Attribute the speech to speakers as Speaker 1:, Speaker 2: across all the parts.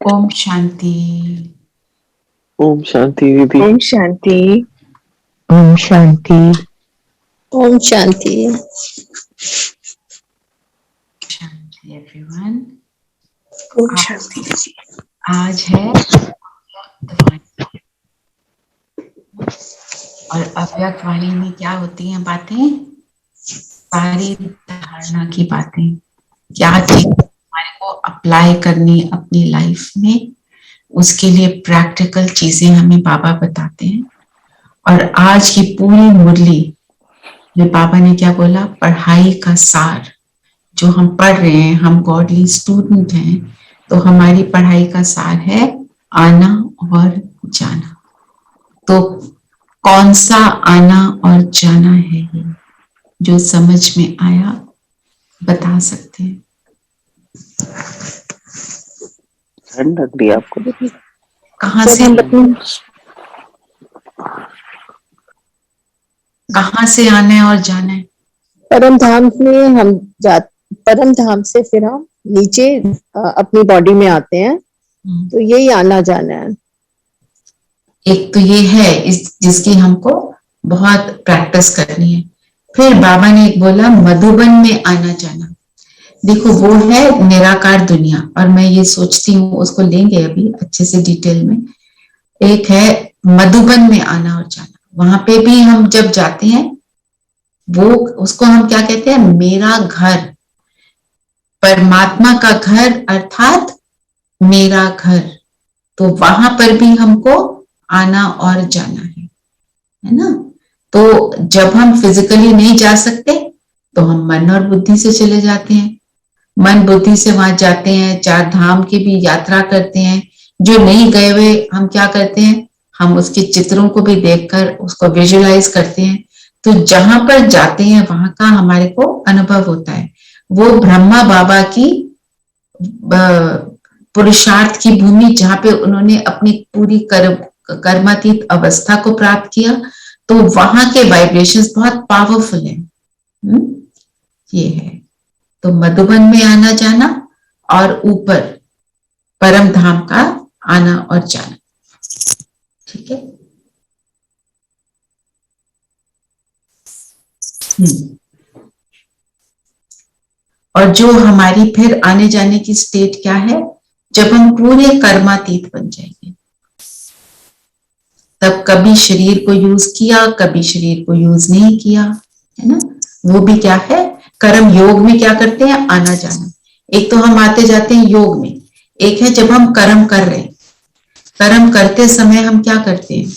Speaker 1: ओम शांति।
Speaker 2: ओम शांति दीदी।
Speaker 3: ओम शांति।
Speaker 4: ओम शांति।
Speaker 3: ओम शांति।
Speaker 1: शांति एवरीवन।
Speaker 3: ओम शांति।
Speaker 1: आज है वाणी और अव्यक्त वाणी में क्या होती हैं बातें? सारी धारणा की बातें, क्या चीज हमारे को अप्लाई करनी अपनी लाइफ में, उसके लिए प्रैक्टिकल चीजें हमें बाबा बताते हैं। और आज की पूरी मुरली में बाबा ने क्या बोला? पढ़ाई का सार जो हम पढ़ रहे हैं, हम गॉडली स्टूडेंट हैं, तो हमारी पढ़ाई का सार है आना और जाना। तो कौन सा आना और जाना है ये जो समझ में आया बता सकते हैं?
Speaker 2: ठंड लग रही है आपको?
Speaker 1: कहाँ से आना है और जाना है?
Speaker 3: परम धाम में हम परम धाम से फिर हम नीचे अपनी बॉडी में आते हैं, तो यही आना जाना है।
Speaker 1: एक तो ये है जिसकी हमको बहुत प्रैक्टिस करनी है। फिर बाबा ने एक बोला मधुबन में आना जाना। देखो वो है निराकार दुनिया, और मैं ये सोचती हूँ उसको लेंगे अभी अच्छे से डिटेल में। एक है मधुबन में आना और जाना। वहां पे भी हम जब जाते हैं वो उसको हम क्या कहते हैं? मेरा घर, परमात्मा का घर अर्थात मेरा घर। तो वहां पर भी हमको आना और जाना है ना? तो जब हम फिजिकली नहीं जा सकते तो हम मन और बुद्धि से चले जाते हैं। मन बुद्धि से वहां जाते हैं, 4 धाम की भी यात्रा करते हैं। जो नहीं गए हुए हम क्या करते हैं? हम उसके चित्रों को भी देखकर उसको विजुअलाइज करते हैं। तो जहां पर जाते हैं वहां का हमारे को अनुभव होता है। वो ब्रह्मा बाबा की पुरुषार्थ की भूमि, जहां पे उन्होंने अपनी पूरी कर्मातीत अवस्था को प्राप्त किया, तो वहां के वाइब्रेशंस बहुत पावरफुल हैं। ये है तो मधुबन में आना जाना और ऊपर परम धाम का आना और जाना। ठीक है। और जो हमारी फिर आने जाने की स्टेट क्या है? जब हम पूरे कर्मातीत बन जाएंगे, तब कभी शरीर को यूज किया, कभी शरीर को यूज नहीं किया, है ना? वो भी क्या है? कर्म योग में क्या करते हैं? आना जाना। एक तो हम आते जाते हैं योग में, एक है जब हम कर्म कर रहे हैं। कर्म करते समय हम क्या करते हैं?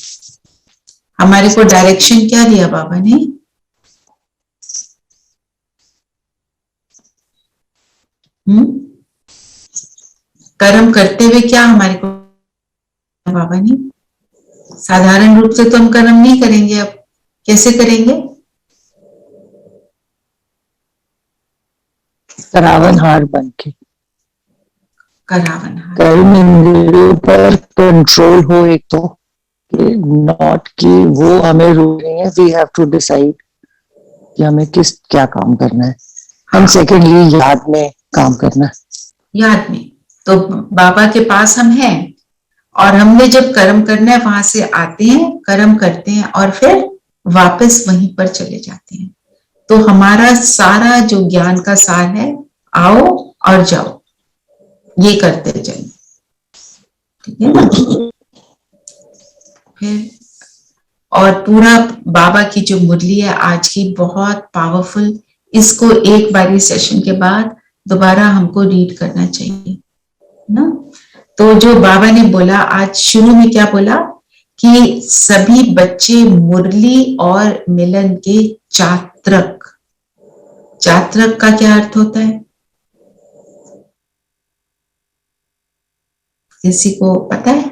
Speaker 1: हमारे को डायरेक्शन क्या दिया बाबा ने? कर्म करते हुए क्या हमारे को बाबा ने? साधारण रूप से तो हम कर्म नहीं करेंगे, अब कैसे करेंगे?
Speaker 4: करावनहार बन के।
Speaker 1: करावनहार।
Speaker 4: कर्म इंद्रियों पर कंट्रोल हो एक तो, नॉट कि वो हमें रूल नहीं है, वी हैव टू डिसाइड कि हमें क्या काम करना है। एंड सेकेंडली याद में काम करना है।
Speaker 1: याद में तो बाबा के पास हम हैं, और हमने जब कर्म करना है वहां से आते हैं, कर्म करते हैं और फिर वापस वहीं पर चले जाते हैं। तो हमारा सारा जो ज्ञान का सार है, आओ और जाओ, ये करते चले। ठीक है ना? फिर और पूरा बाबा की जो मुरली है आज की बहुत पावरफुल, इसको एक बारी सेशन के बाद दोबारा हमको रीड करना चाहिए ना। तो जो बाबा ने बोला आज शुरू में, क्या बोला? कि सभी बच्चे मुरली और मिलन के चात्रक। चात्रक का क्या अर्थ होता है? किसी को पता है?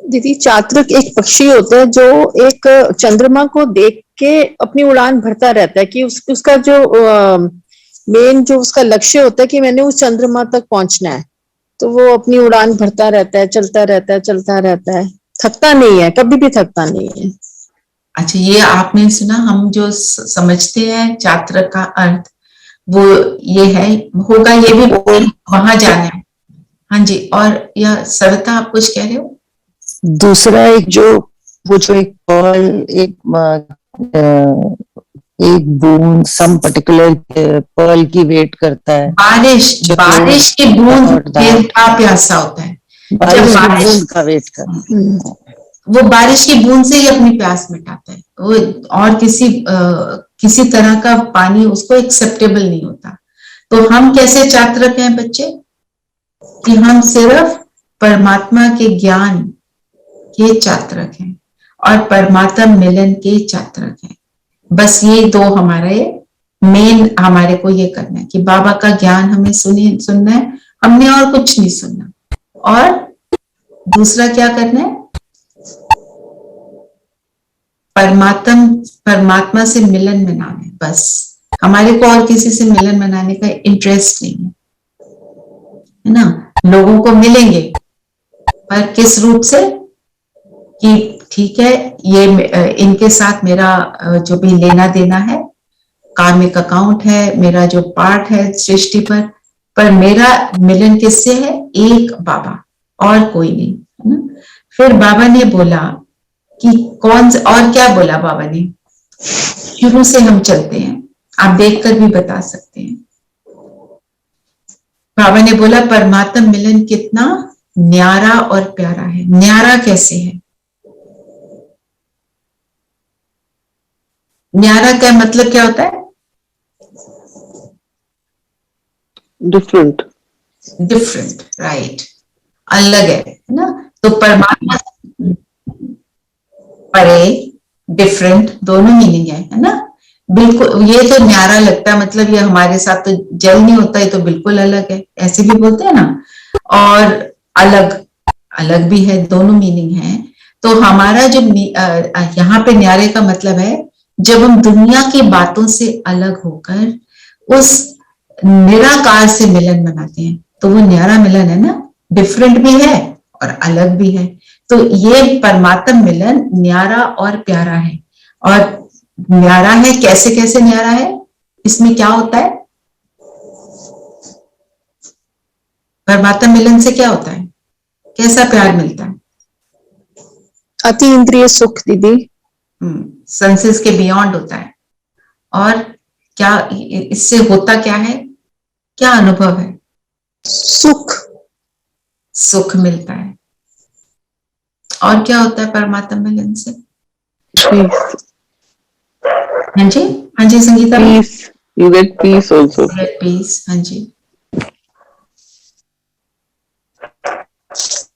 Speaker 3: दीदी, चात्रक एक पक्षी होता है जो एक चंद्रमा को देख के अपनी उड़ान भरता रहता है, कि उसका जो मेन जो उसका लक्ष्य होता है कि मैंने उस चंद्रमा तक पहुंचना है, तो वो अपनी उड़ान भरता रहता है, चलता रहता है, चलता रहता है, थकता नहीं है, कभी भी थकता नहीं है।
Speaker 1: अच्छा, ये आपने सुना? हम जो समझते हैं चात्रक का अर्थ वो ये है, होगा ये भी वहां जाना है, हाँ जी, और यह सविता आप कुछ कह रहे हो?
Speaker 4: दूसरा एक जो वो जो एक पर्ल एक बूंद सम पर्टिकुलर पर्ल की वेट करता है,
Speaker 1: बारिश,
Speaker 4: जो
Speaker 1: बारिश की बूंद
Speaker 4: और
Speaker 1: बेवफा प्यासा होता है। जब
Speaker 4: बारिश की
Speaker 1: बारिश,
Speaker 4: बूंद का वेट करता
Speaker 1: वो बारिश की बूंद से ही अपनी प्यास मिटाता है, वो और किसी तरह का पानी उसको एक्सेप्टेबल नहीं होता। तो हम कैसे चात्रक हैं बच्चे, कि हम सिर्फ परमात्मा के ज्ञान के चात्रक हैं और परमात्मा मिलन के चात्रक हैं। बस ये दो हमारे मेन, हमारे को ये करना है कि बाबा का ज्ञान हमें सुनना है, हमने और कुछ नहीं सुनना। और दूसरा क्या करना है, परमात्मा से मिलन मनाना है। बस हमारे को और किसी से मिलन मनाने का इंटरेस्ट नहीं है ना। लोगों को मिलेंगे पर किस रूप से, कि ठीक है ये इनके साथ मेरा जो भी लेना देना है, कार्मिक अकाउंट है, मेरा जो पार्ट है सृष्टि पर मेरा मिलन किससे है, एक बाबा और कोई नहीं, है ना। फिर बाबा ने बोला कि कौन से, और क्या बोला बाबा ने, शुरू से हम चलते हैं, आप देखकर भी बता सकते हैं। बाबा ने बोला परमात्मा मिलन कितना न्यारा और प्यारा है। न्यारा कैसे है, न्यारा का मतलब क्या होता है,
Speaker 2: डिफरेंट,
Speaker 1: डिफरेंट, राइट, अलग है ना। तो परमात्मा परे, डिफरेंट, दोनों मीनिंग है ना। बिल्कुल, ये तो न्यारा लगता है, मतलब ये हमारे साथ तो जल नहीं होता, ये तो बिल्कुल अलग है, ऐसे भी बोलते हैं ना। और अलग, अलग भी है, दोनों मीनिंग है। तो हमारा जो यहाँ पे न्यारे का मतलब है, जब हम दुनिया की बातों से अलग होकर उस निराकार से मिलन बनाते हैं, तो वो न्यारा मिलन है ना। डिफरेंट भी है और अलग भी है। तो ये परमात्म मिलन न्यारा और प्यारा है। और न्यारा है, कैसे कैसे न्यारा है, इसमें क्या होता है, परमात्म मिलन से क्या होता है, कैसा प्यार मिलता है,
Speaker 3: अति इंद्रिय सुख दीदी।
Speaker 1: सेंसेस के बियॉन्ड होता है। और क्या इससे होता क्या है, क्या अनुभव है,
Speaker 3: सुख,
Speaker 1: सुख मिलता है। और क्या होता है परमात्मा मिलन से,
Speaker 2: पीस,
Speaker 1: हाँ जी, हाँ जी Sangeeta,
Speaker 2: piece, you get piece also,
Speaker 1: piece, हाँ जी।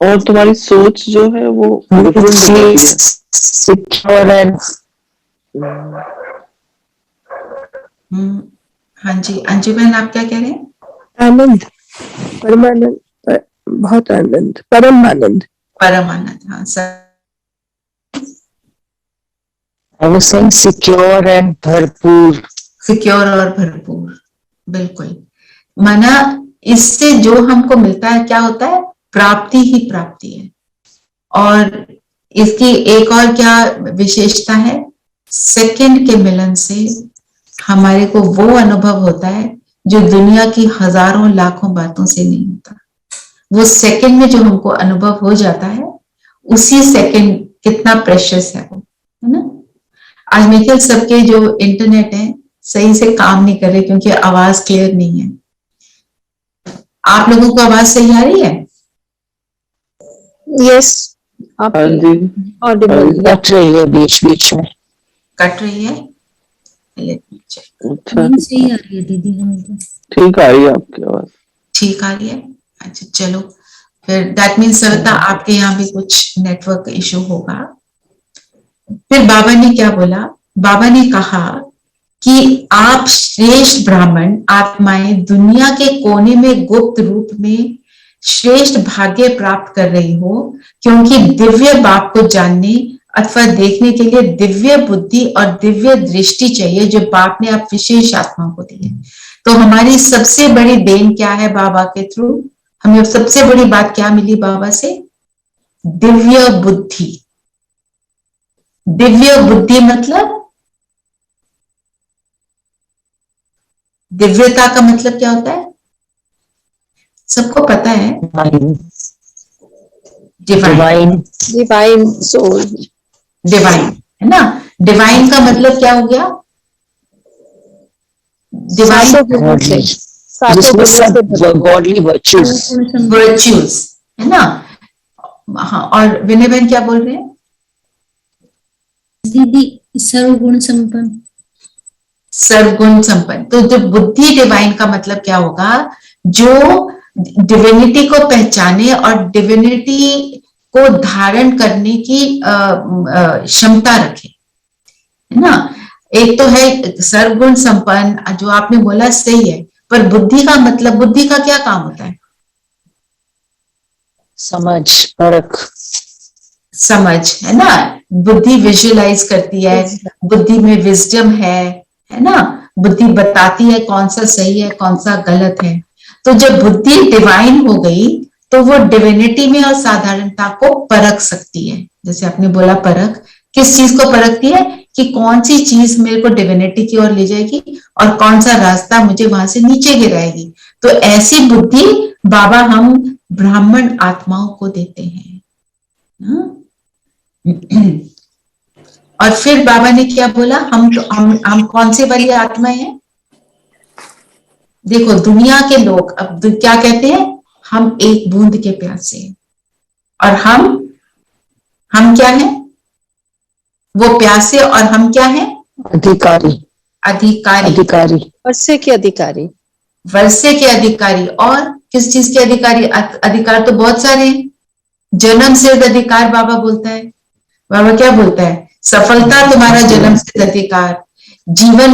Speaker 2: और तुम्हारी सोच जो है वो डिफरेंट हो जाती है।
Speaker 4: सिक्योर एंड
Speaker 1: हाँ जी, अंजू बहन आप क्या कह रहे हैं?
Speaker 5: आनंद, परमानंद, बहुत आनंद, परम आनंद।
Speaker 1: परम आनंद, हाँ sir.
Speaker 4: I was saying secure and भरपूर,
Speaker 1: सिक्योर और भरपूर, बिल्कुल। माना इससे जो हमको मिलता है क्या होता है, प्राप्ति ही प्राप्ति है। और इसकी एक और क्या विशेषता है, सेकंड के मिलन से हमारे को वो अनुभव होता है जो दुनिया की हजारों लाखों बातों से नहीं होता। वो सेकंड में जो हमको अनुभव हो जाता है, उसी सेकंड कितना प्रेशियस है वो, है ना। आज मेरे सबके जो इंटरनेट है सही से काम नहीं कर रहे क्योंकि आवाज क्लियर नहीं है। आप लोगों को आवाज सही आ रही है?
Speaker 3: यस, आप
Speaker 2: हाँ जी,
Speaker 3: ऑडिबल।
Speaker 4: कट रही है बीच बीच में।
Speaker 1: कट रही है, Let me check.
Speaker 2: अच्छा,
Speaker 6: सही आ रही है दीदी हमें तो।
Speaker 2: ठीक आ रही है आपकी आवाज।
Speaker 1: ठीक आ रही है, अच्छा चलो फिर दैट मीन्स सविता आपके यहाँ भी कुछ नेटवर्क इशू होगा। फिर बाबा ने क्या बोला, बाबा ने कहा कि आप श्रेष्ठ ब्राह्मण आत्माएं दुनिया के कोने में गुप्त रूप में श्रेष्ठ भाग्य प्राप्त कर रही हो, क्योंकि दिव्य बाप को जानने अथवा देखने के लिए दिव्य बुद्धि और दिव्य दृष्टि चाहिए, जो बाप ने आप विशेष आत्मा को दी है। तो हमारी सबसे बड़ी देन क्या है बाबा के थ्रू, हमें सबसे बड़ी बात क्या मिली बाबा से, दिव्य बुद्धि। दिव्य बुद्धि मतलब, दिव्यता का मतलब क्या होता है, सबको पता है
Speaker 4: divine
Speaker 1: divine,
Speaker 3: divine soul,
Speaker 1: divine है ना। डिवाइन का मतलब क्या हो गया? डिवाइन
Speaker 3: सातों गुणों से, सातों
Speaker 4: जिसमें
Speaker 3: गुणों से
Speaker 4: सब
Speaker 3: भरपूर।
Speaker 4: गॉडली वर्च्यूज,
Speaker 1: वर्च्यूज है ना। हाँ, और विनय बहन क्या बोल रहे हैं?
Speaker 6: दीदी सर्वगुण संपन्न।
Speaker 1: सर्वगुण संपन्न। तो जो बुद्धि डिवाइन का मतलब क्या होगा? जो डिविनिटी को पहचाने और डिविनिटी को धारण करने की क्षमता रखे, है ना। एक तो है सर्वगुण संपन्न, जो आपने बोला सही है, पर बुद्धि का मतलब, बुद्धि का क्या काम होता है?
Speaker 4: समझ, परख,
Speaker 1: समझ, है ना। बुद्धि विजुअलाइज करती है, बुद्धि में विजडम है ना। बुद्धि बताती है कौन सा सही है, कौन सा गलत है। तो जब बुद्धि डिवाइन हो गई तो वो डिविनिटी में और साधारणता को परख सकती है। जैसे आपने बोला परख, किस चीज को परखती है? कि कौन सी चीज मेरे को डिविनिटी की ओर ले जाएगी और कौन सा रास्ता मुझे वहां से नीचे गिराएगी। तो ऐसी बुद्धि बाबा हम ब्राह्मण आत्माओं को देते हैं। और फिर बाबा ने क्या बोला? हम कौन सी वाली आत्माएं हैं? देखो दुनिया के लोग अब क्या कहते हैं? हम एक बूंद के प्यासे हैं। और हम क्या हैं? वो प्यासे, और हम क्या हैं?
Speaker 4: अधिकारी,
Speaker 1: अधिकारी,
Speaker 4: अधिकारी,
Speaker 3: वर्षे के अधिकारी,
Speaker 1: वर्षे के अधिकारी। और किस चीज के अधिकारी? अधिकार तो बहुत सारे हैं। जन्म सिद्ध अधिकार बाबा बोलता है। बाबा क्या बोलता है? सफलता तुम्हारा जन्म सिद्ध अधिकार, जीवन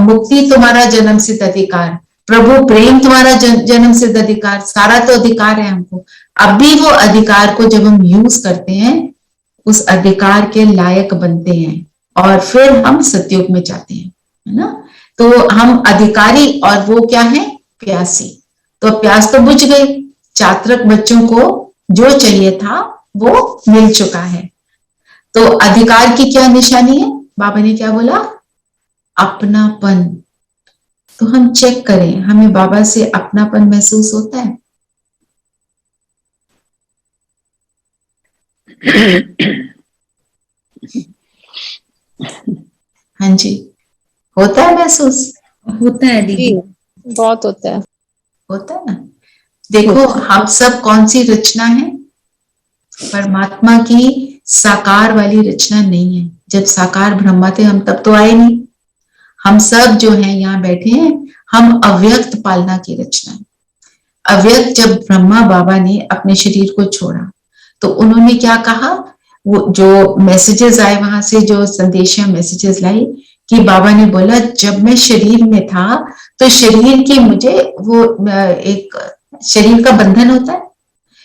Speaker 1: मुक्ति तुम्हारा जन्म सिद्ध अधिकार, प्रभु प्रेम तुम्हारा जन्म सिद्ध अधिकार। सारा तो अधिकार है हमको। अभी वो अधिकार को जब हम यूज करते हैं, उस अधिकार के लायक बनते हैं और फिर हम सतयुग में जाते हैं, है ना। तो हम अधिकारी और वो क्या है? प्यासी। तो प्यास तो बुझ गई। चात्रक बच्चों को जो चाहिए था वो मिल चुका है। तो अधिकार की क्या निशानी है? बाबा ने क्या बोला? अपनापन। तो हम चेक करें, हमें बाबा से अपनापन महसूस होता है? हाँ जी, होता है महसूस?
Speaker 6: होता है दीदी।
Speaker 3: बहुत होता है।
Speaker 1: होता है ना। देखो हम सब कौन सी रचना है? परमात्मा की साकार वाली रचना नहीं है। जब साकार ब्रह्मा थे हम तब तो आए नहीं। हम सब जो हैं यहाँ बैठे हैं, हम अव्यक्त पालना की रचना है। अव्यक्त जब ब्रह्मा बाबा ने अपने शरीर को छोड़ा तो उन्होंने क्या कहा? वो जो मैसेजेस आए वहां से, जो संदेशा मैसेजेस लाई, कि बाबा ने बोला जब मैं शरीर में था तो शरीर की मुझे वो एक शरीर का बंधन होता है,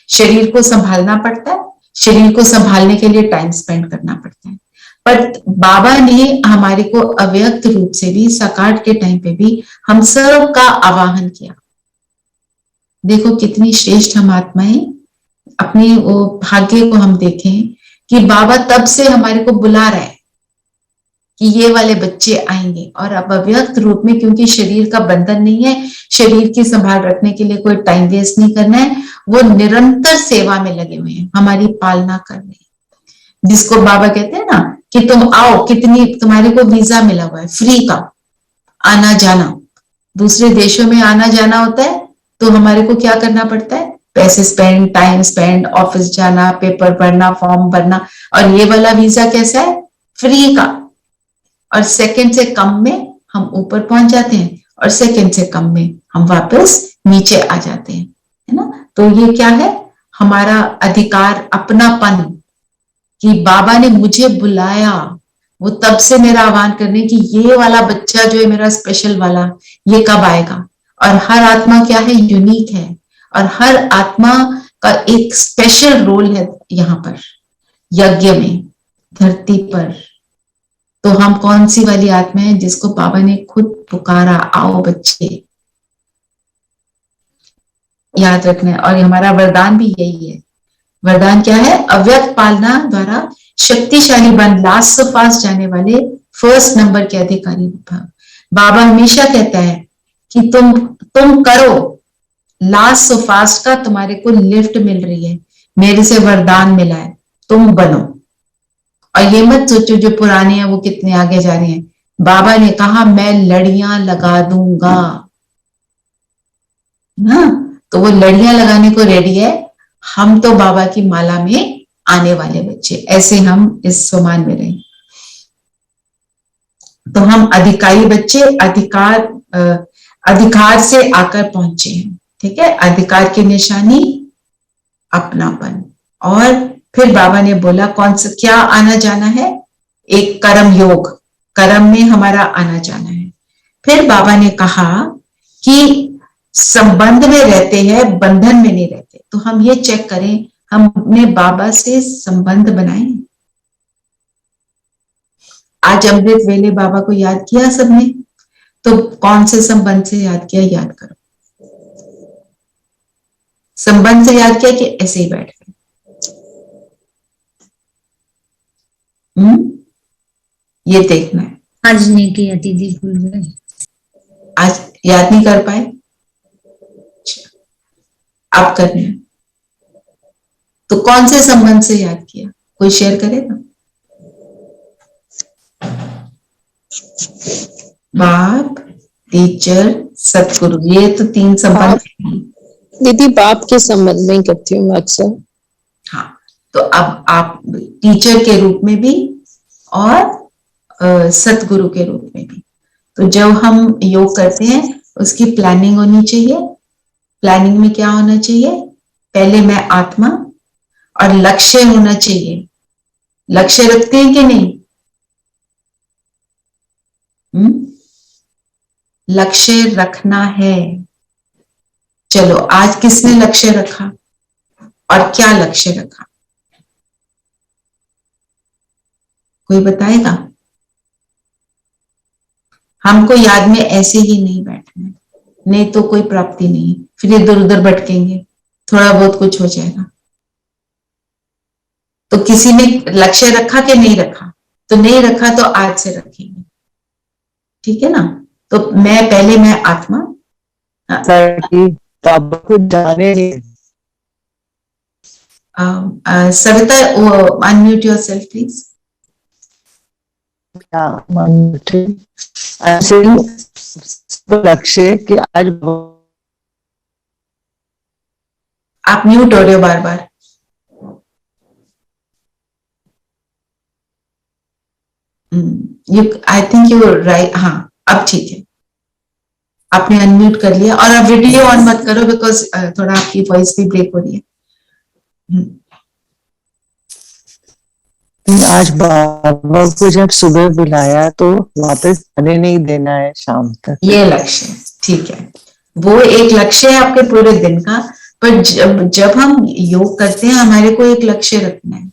Speaker 1: शरीर को संभालना पड़ता है, शरीर को संभालने के लिए टाइम स्पेंड करना पड़ता है। पर बाबा ने हमारे को अव्यक्त रूप से भी, साकार के टाइम पे भी हम सब का आवाहन किया। देखो कितनी श्रेष्ठ हम आत्माएं। अपनी वो भाग्य को हम देखें कि बाबा तब से हमारे को बुला रहा है कि ये वाले बच्चे आएंगे। और अब अव्यक्त रूप में, क्योंकि शरीर का बंधन नहीं है, शरीर की संभाल रखने के लिए कोई टाइम वेस्ट नहीं करना है, वो निरंतर सेवा में लगे हुए हैं, हमारी पालना कर रहे हैं। जिसको बाबा कहते हैं ना कि तुम आओ, कितनी तुम्हारे को वीजा मिला हुआ है फ्री का, आना जाना। दूसरे देशों में आना जाना होता है तो हमारे को क्या करना पड़ता है? पैसे स्पेंड, टाइम स्पेंड, ऑफिस जाना, पेपर भरना, फॉर्म भरना। और ये वाला वीजा कैसा है? फ्री का। और सेकंड से कम में हम ऊपर पहुंच जाते हैं और सेकंड से कम में हम वापस नीचे आ जाते हैं, है ना। तो ये क्या है? हमारा अधिकार, अपनापन, कि बाबा ने मुझे बुलाया। वो तब से मेरा आह्वान करने कि ये वाला बच्चा जो है मेरा स्पेशल वाला, ये कब आएगा। और हर आत्मा क्या है? यूनिक है। और हर आत्मा का एक स्पेशल रोल है यहाँ पर यज्ञ में, धरती पर। तो हम कौन सी वाली आत्मा है जिसको बाबा ने खुद पुकारा, आओ बच्चे। याद रखना है। और हमारा वरदान भी यही है। वरदान क्या है? अव्यक्त पालना द्वारा शक्तिशाली बन लास्ट से फास्ट जाने वाले फर्स्ट नंबर के अधिकारी भव। बाबा हमेशा कहता है कि तुम करो, लास्ट सो फास्ट का तुम्हारे को लिफ्ट मिल रही है, मेरे से वरदान मिला है, तुम बनो। और ये मत सोचो जो पुराने हैं वो कितने आगे जा रहे हैं। बाबा ने कहा मैं लड़ियां लगा दूंगा ना, तो वो लड़ियां लगाने को रेडी है। हम तो बाबा की माला में आने वाले बच्चे, ऐसे हम इस स्वमान में रहे। तो हम अधिकारी बच्चे अधिकार से आकर पहुंचे हैं, ठीक है। अधिकार की निशानी अपनापन। और फिर बाबा ने बोला कौन सा क्या आना जाना है, एक कर्म योग, कर्म में हमारा आना जाना है। फिर बाबा ने कहा कि संबंध में रहते हैं, बंधन में नहीं रहते। तो हम ये चेक करें हमने बाबा से संबंध बनाए। आज अमृत वेले बाबा को याद किया सबने, तो कौन से संबंध से याद किया, याद करो। संबंध से याद किया कि ऐसे ही बैठ गए? ये देखना है।
Speaker 6: आज नहीं किया दीदी, भूल गए।
Speaker 1: आज याद नहीं कर पाए, अब करना है। तो कौन से संबंध से याद किया, कोई शेयर करेगा? बाप, टीचर, सतगुरु, ये तो 3 संबंध हैं।
Speaker 3: दीदी बाप के संबंध में ही करती हूँ मैं अक्सर।
Speaker 1: हाँ, तो अब आप टीचर के रूप में भी और सतगुरु के रूप में भी। तो जब हम योग करते हैं उसकी प्लानिंग होनी चाहिए। प्लानिंग में क्या होना चाहिए, पहले मैं आत्मा, और लक्ष्य होना चाहिए। लक्ष्य रखते हैं कि नहीं? लक्ष्य रखना है। चलो आज किसने लक्ष्य रखा और क्या लक्ष्य रखा, कोई बताएगा? हमको याद में ऐसे ही नहीं बैठना है, नहीं तो कोई प्राप्ति नहीं, फिर इधर उधर भटकेंगे, थोड़ा बहुत कुछ हो जाएगा। तो किसी ने लक्ष्य रखा कि नहीं रखा? तो नहीं रखा तो आज से रखेंगे, ठीक है ना। तो पहले मैं आत्मा।
Speaker 4: बाबा को जाने
Speaker 1: सविता, अनम्यूट योरसेल्फ प्लीज।
Speaker 4: लक्ष्य कि आज
Speaker 1: आप म्यूट हो रहे हो बार बार। I think you right. हाँ अब ठीक है, आपने अनम्यूट कर लिया। और अब वीडियो ऑन मत करो बिकॉज थोड़ा आपकी वॉइस भी ब्रेक हो रही है।
Speaker 4: आज बाबा को जब सुबह बुलाया तो वापस आने नहीं देना है शाम तक,
Speaker 1: ये लक्ष्य, ठीक है, वो एक लक्ष्य है आपके पूरे दिन का। पर जब हम योग करते हैं हमारे को एक लक्ष्य रखना है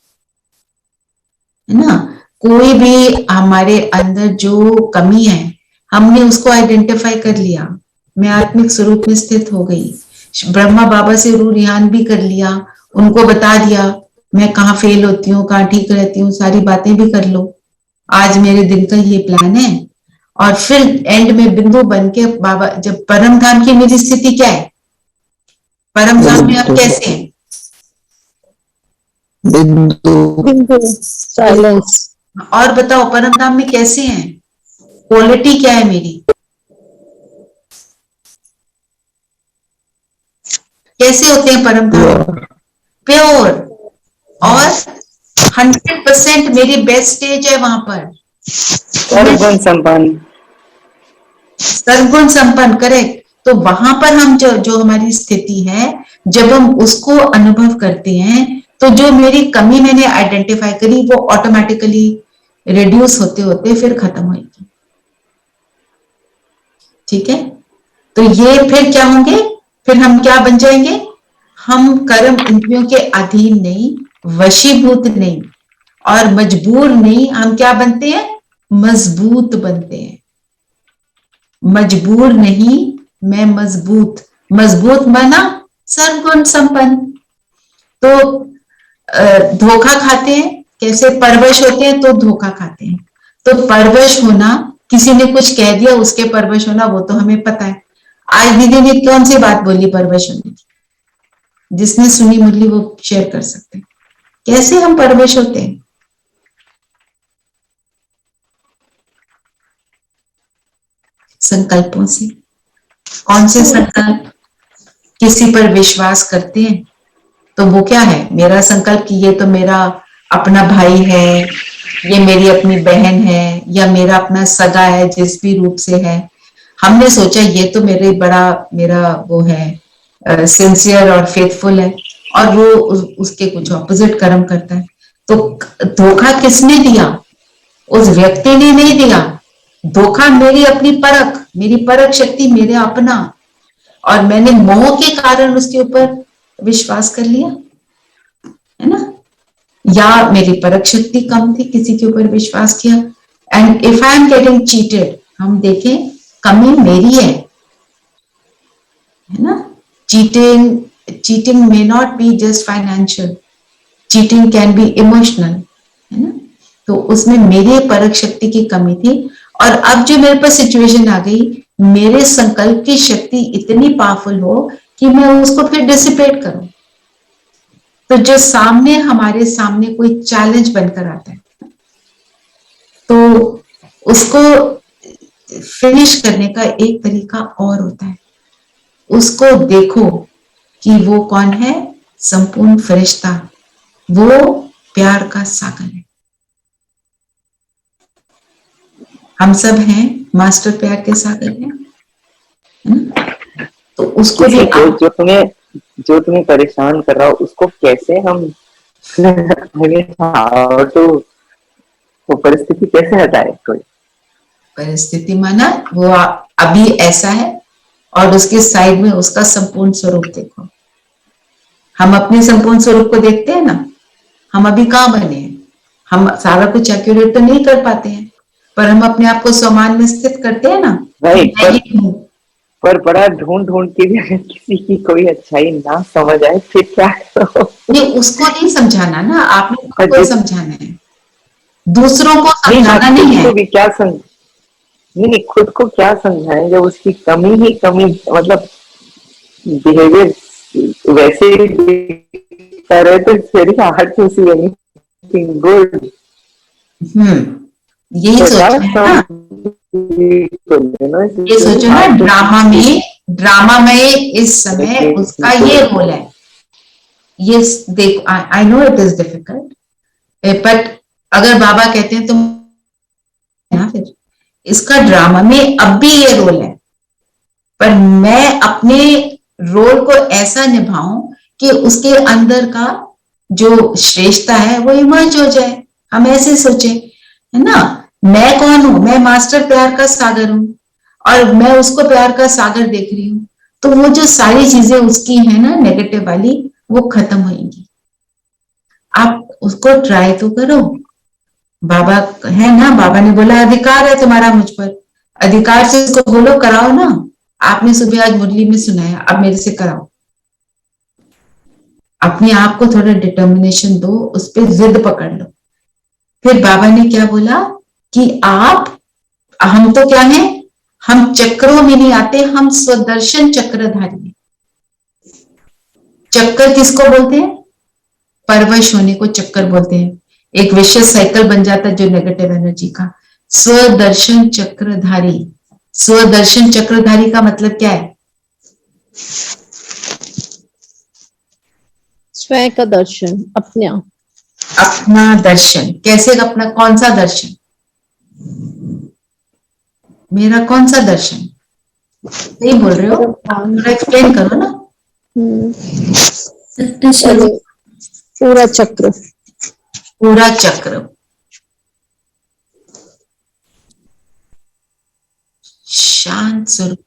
Speaker 1: ना। कोई भी हमारे अंदर जो कमी है हमने उसको आइडेंटिफाई कर लिया, मैं आत्मिक स्वरूप में स्थित हो गई, ब्रह्मा बाबा से रू रिहान भी कर लिया, उनको बता दिया मैं कहाँ फेल होती हूँ, कहाँ ठीक रहती हूँ, सारी बातें भी कर लो। आज मेरे दिन का ये प्लान है। और फिर एंड में बिंदु बन के बाबा, जब परम धाम की मेरी स्थिति क्या है, परम धाम में आप कैसे हैं?
Speaker 3: बिंदु, साइलेंस।
Speaker 1: और बताओ परम धाम में कैसे हैं, क्वालिटी क्या है मेरी, कैसे होते हैं परम धाम? प्योर। और 100% मेरी बेस्ट स्टेज है वहां पर,
Speaker 2: सर्वगुण संपन्न।
Speaker 1: सर्वगुण संपन्न, करेक्ट। तो वहां पर हम जो हमारी स्थिति है, जब हम उसको अनुभव करते हैं तो जो मेरी कमी मैंने आइडेंटिफाई करी वो ऑटोमेटिकली रिड्यूस होते होते फिर खत्म होगी, ठीक है। तो ये फिर क्या होंगे, फिर हम क्या बन जाएंगे, हम कर्म इंद्रियों के अधीन नहीं, वशीभूत नहीं और मजबूर नहीं, हम क्या बनते हैं, मजबूत बनते हैं। मजबूर नहीं, मैं मजबूत, मजबूत माना सर्वगुण संपन्न। तो धोखा खाते हैं कैसे, परवश होते हैं तो धोखा खाते हैं। तो परवश होना, किसी ने कुछ कह दिया उसके परवश होना, वो तो हमें पता है। आज दीदी ने कौन सी बात बोली परवश होने की? जिसने सुनी मुरली वो शेयर कर सकते हैं। कैसे हम परवश होते हैं? संकल्पों से। कौन से संकल्प? किसी पर विश्वास करते हैं तो वो क्या है, मेरा संकल्प कि ये तो मेरा अपना भाई है, ये मेरी अपनी बहन है, या मेरा अपना सगा है जिस भी रूप से है। हमने सोचा ये तो मेरा वो है, सिंसियर और फेथफुल है, और वो उसके कुछ ऑपोजिट कर्म करता है। तो धोखा किसने दिया? उस व्यक्ति ने नहीं दिया। धोखा मेरी अपनी मेरी परख शक्ति, मेरे अपना, और मैंने मोह के कारण उसके ऊपर विश्वास कर लिया, है ना? या मेरी परख शक्ति कम थी, किसी के ऊपर विश्वास किया। And if I am getting cheated, हम देखें कमी मेरी है ना? Cheating may not be just financial, cheating can be emotional, है ना? तो उसमें मेरी परख शक्ति की कमी थी। और अब जो मेरे पास सिचुएशन आ गई, मेरे संकल्प की शक्ति इतनी पावरफुल हो कि मैं उसको फिर डिसिपेट करूं। तो जो हमारे सामने कोई चैलेंज बनकर आता है, तो उसको फिनिश करने का एक तरीका और होता है। उसको देखो कि वो कौन है? संपूर्ण फरिश्ता, वो प्यार का सागर है। हम सब हैं मास्टर प्यार के सागर हैं, तो उसको भी
Speaker 2: जो तुम्हें परेशान कर रहा हो उसको कैसे हम वो परिस्थिति कैसे हटाए? कोई
Speaker 1: परिस्थिति माना वो अभी ऐसा है, और उसके साइड में उसका संपूर्ण स्वरूप देखो। हम अपने संपूर्ण स्वरूप को देखते हैं ना, हम अभी कहाँ बने हैं? हम सारा कुछ एक्यूरेट तो नहीं कर पाते हैं, पर हम अपने आप को समान में स्थित करते हैं ना।
Speaker 2: पर बड़ा ढूंढ के भी अगर किसी की कोई अच्छाई ना समझ आए फिर क्या करो?
Speaker 1: ये उसको नहीं समझाना ना, आपने खुद को समझाना है, दूसरों को समझाना नहीं है।
Speaker 2: क्या नहीं, खुद को क्या समझाएं जब उसकी कमी ही कमी, मतलब बिहेवियर वैसे करे तो फिर hard to see anything good.
Speaker 1: यही सोचना है ना, ये सोचो ना, ड्रामा में इस समय उसका ये रोल है। ये देख, I know it is difficult, but अगर बाबा कहते हैं तो ना, फिर इसका ड्रामा में अब भी ये रोल है, पर मैं अपने रोल को ऐसा निभाऊं कि उसके अंदर का जो श्रेष्ठता है वो इमर्ज हो जाए। हम ऐसे सोचे, है ना? मैं कौन हूं? मैं मास्टर प्यार का सागर हूं, और मैं उसको प्यार का सागर देख रही हूं। तो वो जो सारी चीजें उसकी है ना नेगेटिव वाली, वो खत्म होंगी। आप उसको ट्राई तो करो। बाबा है ना, बाबा ने बोला अधिकार है तुम्हारा मुझ पर, अधिकार से उसको बोलो, कराओ ना। आपने सुबह आज मुरली में सुनाया, अब मेरे से कराओ। अपने आप को थोड़ा डिटर्मिनेशन दो, उस पर जिद पकड़ लो। फिर बाबा ने क्या बोला कि हम तो क्या है, हम चक्रों में नहीं आते, हम स्वदर्शन चक्रधारी हैं। चक्कर किसको बोलते हैं? परवश होने को चक्कर बोलते हैं। एक विशेष साइकिल बन जाता है जो नेगेटिव एनर्जी का। स्वदर्शन चक्रधारी, स्वदर्शन चक्रधारी का मतलब क्या है?
Speaker 3: स्वयं का दर्शन,
Speaker 1: अपना दर्शन। कैसे अपना? कौन सा दर्शन? मेरा कौन सा दर्शन? नहीं बोल रहे हो, थोड़ा एक्सप्लेन करो ना।
Speaker 3: पूरा चक्र,
Speaker 1: पूरा चक्र, शांत स्वरूप,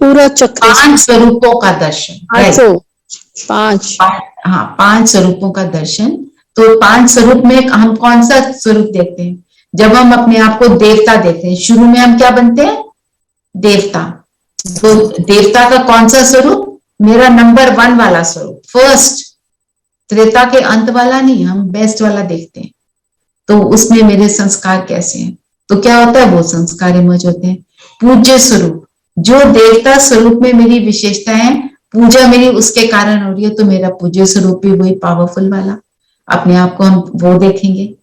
Speaker 3: पूरा चक्र,
Speaker 1: 5 स्वरूपों का दर्शन।
Speaker 3: 5
Speaker 1: हाँ, 5 स्वरूपों का दर्शन। तो 5 स्वरूप में हम कौन सा स्वरूप देखते हैं? जब हम अपने आप को देवता देखते हैं, शुरू में हम क्या बनते हैं? देवता। तो देवता का कौन सा स्वरूप? मेरा नंबर 1 वाला स्वरूप, फर्स्ट। त्रेता के अंत वाला नहीं, हम बेस्ट वाला देखते हैं। तो उसमें मेरे संस्कार कैसे हैं? तो क्या होता है? वो संस्कार इमर्ज होते हैं। पूज्य स्वरूप, जो देवता स्वरूप में मेरी विशेषता है, पूजा मेरी उसके कारण हो रही है, तो मेरा पूज्य स्वरूप भी वही पावरफुल वाला, अपने आप को हम वो देखेंगे,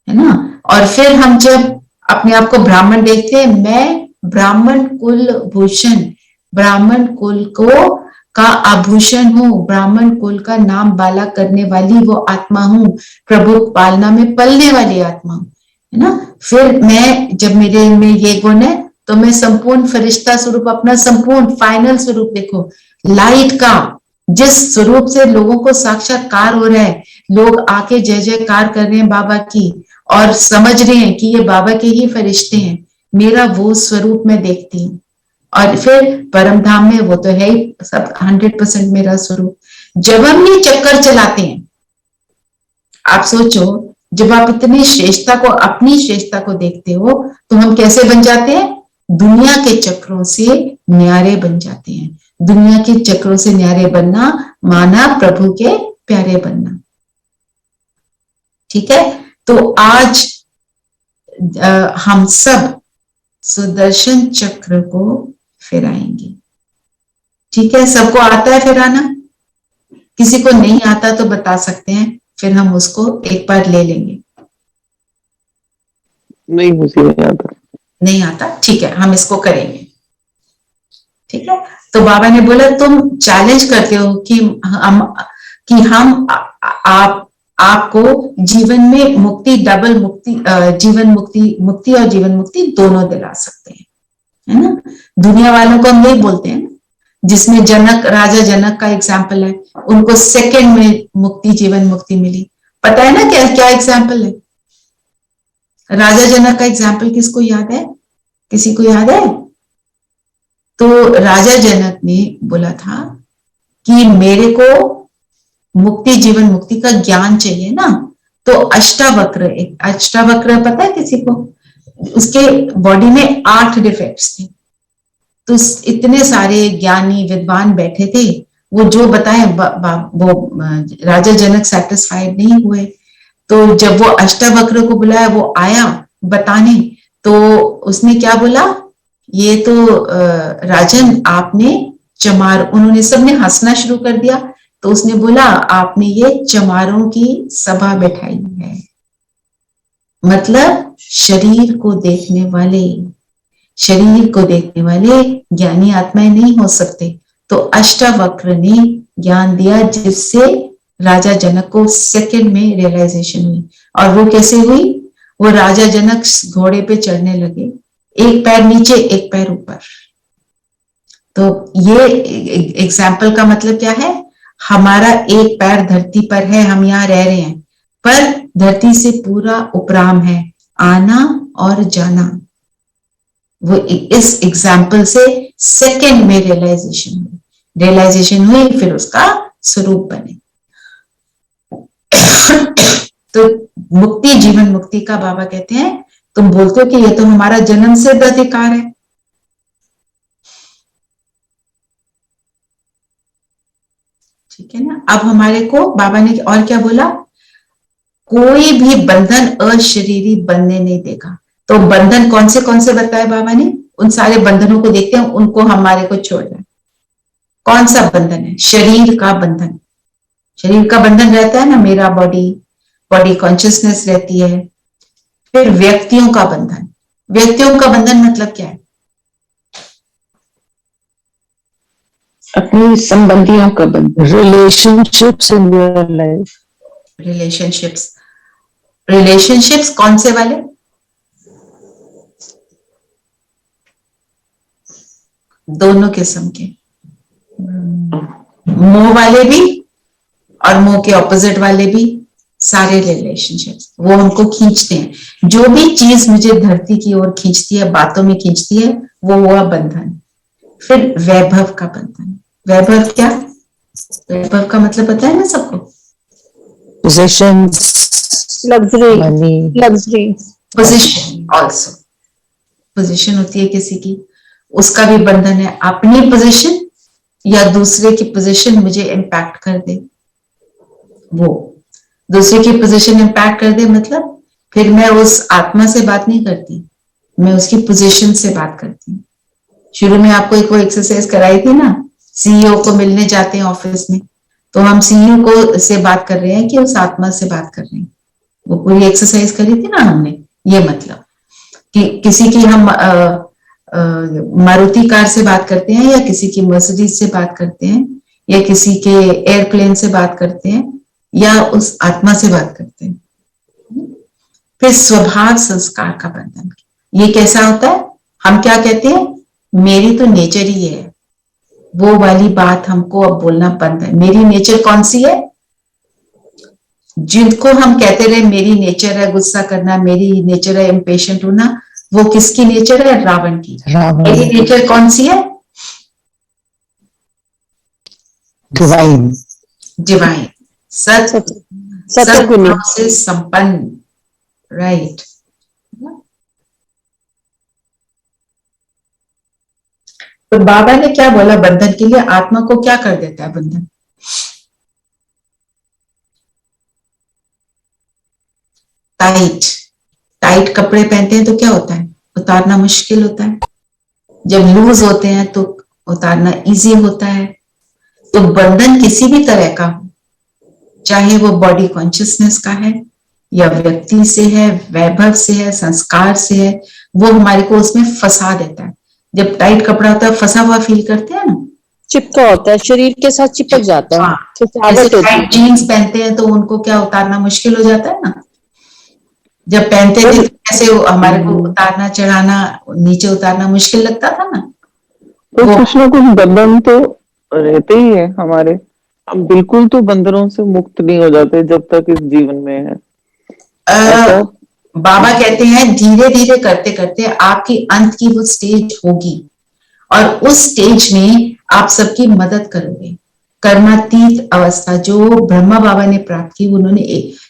Speaker 1: है ना। और फिर हम जब अपने आप को ब्राह्मण देखते हैं, मैं ब्राह्मण कुल भूषण, ब्राह्मण कुल को का आभूषण हूँ, ब्राह्मण कुल का नाम बाला करने वाली वो आत्मा हूँ, प्रभु पालना में पलने वाली आत्मा हूँ, है ना। फिर मैं जब मेरे में ये गुण है, तो मैं संपूर्ण फरिश्ता स्वरूप, अपना संपूर्ण फाइनल स्वरूप देखो, लाइट का, जिस स्वरूप से लोगों को साक्षात्कार हो रहा है, लोग आके जय जयकार कर रहे हैं बाबा की, और समझ रहे हैं कि ये बाबा के ही फरिश्ते हैं, मेरा वो स्वरूप मैं देखती हूँ। और फिर परम धाम में वो तो है ही सब 100% मेरा स्वरूप। जब हम ये चक्कर चलाते हैं, आप सोचो, जब आप इतनी श्रेष्ठता को, अपनी श्रेष्ठता को देखते हो, तो हम कैसे बन जाते हैं? दुनिया के चक्रों से न्यारे बन जाते हैं। दुनिया के चक्रों से न्यारे बनना माना प्रभु के प्यारे बनना। ठीक है, तो आज हम सब सुदर्शन चक्र को फिराएंगे। ठीक है, सबको आता है फिराना? किसी को नहीं आता तो बता सकते हैं, फिर हम उसको एक बार ले लेंगे।
Speaker 2: नहीं, मुझे नहीं आता।
Speaker 1: नहीं आता, ठीक है, हम इसको करेंगे। ठीक है, तो बाबा ने बोला तुम चैलेंज करते हो कि हम आपको जीवन में मुक्ति, डबल मुक्ति, जीवन मुक्ति और जीवन मुक्ति दोनों दिला सकते हैं, है ना। दुनिया वालों को हम यही बोलते हैं, जिसमें जनक, राजा जनक का एग्जाम्पल है, उनको सेकंड में मुक्ति, जीवन मुक्ति मिली। पता है ना क्या क्या एग्जाम्पल है? राजा जनक का एग्जाम्पल किसको याद है? किसी को याद है? तो राजा जनक ने बोला था कि मेरे को मुक्ति, जीवन मुक्ति का ज्ञान चाहिए ना, तो अष्टावक्र पता है किसी को? उसके बॉडी में 8 डिफेक्ट्स थे, तो इतने सारे ज्ञानी विद्वान बैठे थे, वो जो बताए वो राजा जनक सेटिस्फाइड नहीं हुए। तो जब वो अष्टावक्र को बुलाया, वो आया बताने, तो उसने क्या बोला? ये तो राजन आपने उन्होंने सबने हंसना शुरू कर दिया, तो उसने बोला आपने ये चमारों की सभा बैठाई है, मतलब शरीर को देखने वाले ज्ञानी आत्माएं नहीं हो सकते। तो अष्टावक्र ने ज्ञान दिया, जिससे राजा जनक को सेकंड में रियलाइजेशन हुई। और वो कैसे हुई? वो राजा जनक घोड़े पे चढ़ने लगे, एक पैर नीचे एक पैर ऊपर। तो ये एग्जाम्पल का मतलब क्या है? हमारा एक पैर धरती पर है, हम यहाँ रह रहे हैं, पर धरती से पूरा उपराम है, आना और जाना। वो इस एग्जाम्पल से सेकंड में रियलाइजेशन हुई, फिर उसका स्वरूप बने। तो मुक्ति, जीवन मुक्ति का बाबा कहते हैं, तुम बोलते हो कि ये तो हमारा जन्म सिद्ध अधिकार है, ठीक है ना। अब हमारे को बाबा ने और क्या बोला? कोई भी बंधन अशरीरी बनने नहीं देगा। तो बंधन कौन से बताए बाबा ने? उन सारे बंधनों को देखते हैं, उनको हमारे को छोड़ना है। कौन सा बंधन है? शरीर का बंधन। शरीर का बंधन रहता है ना, मेरा बॉडी कॉन्शियसनेस रहती है। फिर व्यक्तियों का बंधन। व्यक्तियों का बंधन मतलब क्या है?
Speaker 2: अपने संबंधियों का बंधन।
Speaker 4: Relationships in your life.
Speaker 1: Relationships कौन से वाले? दोनों किस्म के, मोह वाले भी और मोह के ऑपोजिट वाले भी, सारे रिलेशनशिप्स वो हमको खींचते हैं। जो भी चीज मुझे धरती की ओर खींचती है, बातों में खींचती है, वो हुआ बंधन। फिर वैभव का बंधन। वैभव क्या? वैभव का मतलब पता है ना सबको?
Speaker 4: Possessions,
Speaker 3: luxury,
Speaker 1: position. Also position होती है किसी की, उसका भी बंधन है। अपनी पोजीशन या दूसरे की पोजीशन मुझे इम्पैक्ट कर दे, वो दूसरे की पोजीशन इम्पैक्ट कर दे, मतलब फिर मैं उस आत्मा से बात नहीं करती, मैं उसकी पोजीशन से बात करती हूँ। शुरू में आपको एक वो एक्सरसाइज कराई थी ना, सीईओ को मिलने जाते हैं ऑफिस में, तो हम सीईओ को से बात कर रहे हैं कि उस आत्मा से बात कर रहे हैं, वो पूरी एक्सरसाइज करी थी ना हमने। ये मतलब कि किसी की हम मारुति कार से बात करते हैं, या किसी की मर्सिडीज से बात करते हैं, या किसी के एयरप्लेन से बात करते हैं, या उस आत्मा से बात करते हैं। फिर स्वभाव संस्कार का बंधन, ये कैसा होता है? हम क्या कहते हैं, मेरी तो नेचर ही है, वो वाली बात हमको अब बोलना बंद है। मेरी नेचर कौन सी है? जिनको हम कहते रहे मेरी नेचर है गुस्सा करना, मेरी नेचर है इम्पेशेंट होना, वो किसकी नेचर है? रावण की। मेरी नेचर कौन सी है?
Speaker 4: डिवाइन।
Speaker 1: डिवाइन,
Speaker 3: सतगुणी
Speaker 1: से संपन्न, राइट। तो बाबा ने क्या बोला बंधन के लिए? आत्मा को क्या कर देता है बंधन? टाइट टाइट कपड़े पहनते हैं तो क्या होता है? उतारना मुश्किल होता है। जब लूज होते हैं तो उतारना इजी होता है। तो बंधन किसी भी तरह का हो, चाहे वो बॉडी कॉन्शियसनेस का है, या व्यक्ति से है, वैभव से है, संस्कार से है, वो हमारे को उसमें फंसा देता है। जब टाइट कपड़ा होता है फंसा हुआ फील करते हैं ना,
Speaker 3: चिपका होता है, शरीर के साथ चिपक जाता है,
Speaker 1: जैसे
Speaker 3: थकावट होती है।
Speaker 1: टाइट जीन्स पहनते हैं तो उनको क्या उतारना मुश्किल हो जाता है ना। जब पहनते थे तो कैसे हमारे को उतारना चढ़ाना, नीचे उतारना मुश्किल लगता था ना।
Speaker 2: तो कुछ ना कुछ बंधन तो रहते ही है हमारे। हम बिल्कुल तो बंधनों से मुक्त नहीं हो जाते जब तक इस जीवन में है।
Speaker 1: बाबा कहते हैं धीरे धीरे करते करते आपकी अंत की वो स्टेज होगी, और उस स्टेज में आप सबकी मदद करोगे। कर्मातीत अवस्था जो ब्रह्मा बाबा ने प्राप्त की, उन्होंने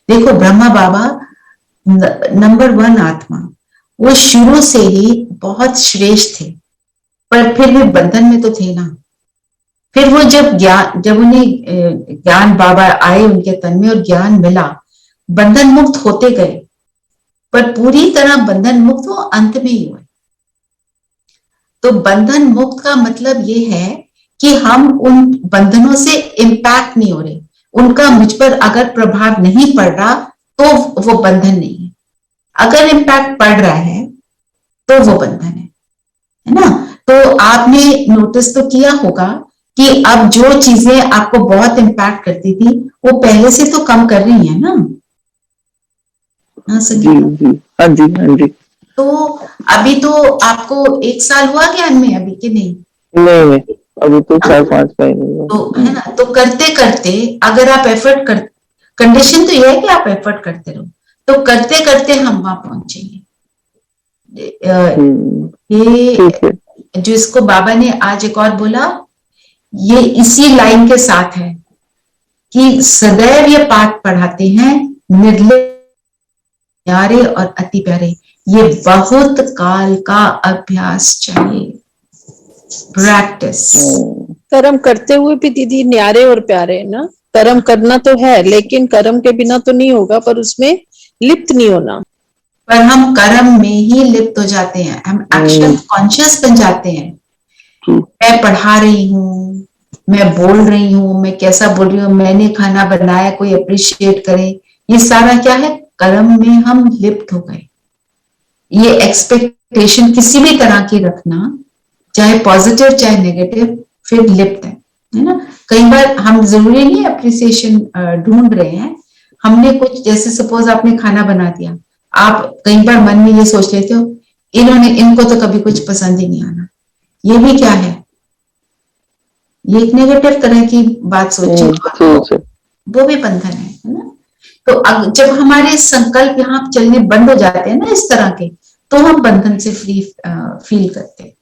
Speaker 1: देखो ब्रह्मा बाबा नंबर 1 आत्मा, वो शुरू से ही बहुत श्रेष्ठ थे, पर फिर भी बंधन में तो थे ना। फिर वो जब उन्हें ज्ञान बाबा आए उनके तन में और ज्ञान मिला, बंधन मुक्त होते गए, पर पूरी तरह बंधन मुक्त वो अंत में ही हुए। तो बंधन मुक्त का मतलब ये है कि हम उन बंधनों से इम्पैक्ट नहीं हो रहे, उनका मुझ पर अगर प्रभाव नहीं पड़ रहा तो वो बंधन नहीं है। अगर इम्पैक्ट पड़ रहा है तो वो बंधन है ना। तो आपने नोटिस तो किया होगा कि अब जो चीजें आपको बहुत इम्पैक्ट करती थी वो पहले से तो कम कर रही है ना। हाँ
Speaker 2: जी जी, हाँ जी, हाँ जी।
Speaker 1: तो अभी तो आपको 1 साल हुआ ज्ञान में अभी कि नहीं?
Speaker 2: नहीं, अभी तो 4-5 महीने हुए।
Speaker 1: तो है ना, तो करते करते अगर आप एफर्ट कर, कंडीशन तो ये है कि आप एफर्ट करते रहो, तो करते करते हम वहां पहुंचेंगे। ये जो इसको बाबा ने आज एक और बोला, ये इसी लाइन के साथ है कि सदैव ये पाठ पढ़ाते हैं, निर्लय, प्यारे और अति प्यारे, ये बहुत काल का अभ्यास चाहिए, प्रैक्टिस।
Speaker 3: कर्म करते हुए भी दीदी न्यारे और प्यारे है ना। कर्म करना तो है, लेकिन कर्म के बिना तो नहीं होगा, पर उसमें लिप्त नहीं होना।
Speaker 1: पर हम कर्म में ही लिप्त हो जाते हैं, हम एक्शन कॉन्शियस बन जाते हैं। मैं पढ़ा रही हूँ, मैं बोल रही हूँ, मैं कैसा बोल रही हूँ, मैंने खाना बनाया, कोई अप्रिशिएट करे, ये सारा क्या है? कर्म में हम लिप्त हो गए। ये एक्सपेक्टेशन किसी भी तरह की रखना, चाहे पॉजिटिव चाहे नेगेटिव, फिर लिप्त है ना। कई बार हम जरूरी नहीं अप्रिसिएशन ढूंढ रहे हैं, हमने कुछ, जैसे सपोज आपने खाना बना दिया, आप कई बार मन में ये सोच लेते हो इनको तो कभी कुछ पसंद ही नहीं आना, ये भी क्या है? ये एक नेगेटिव तरह की बात सोची, वो भी बंधन है ना। तो जब हमारे संकल्प यहाँ चलने बंद हो जाते हैं ना इस तरह के, तो हम बंधन से फ्री फील करते हैं।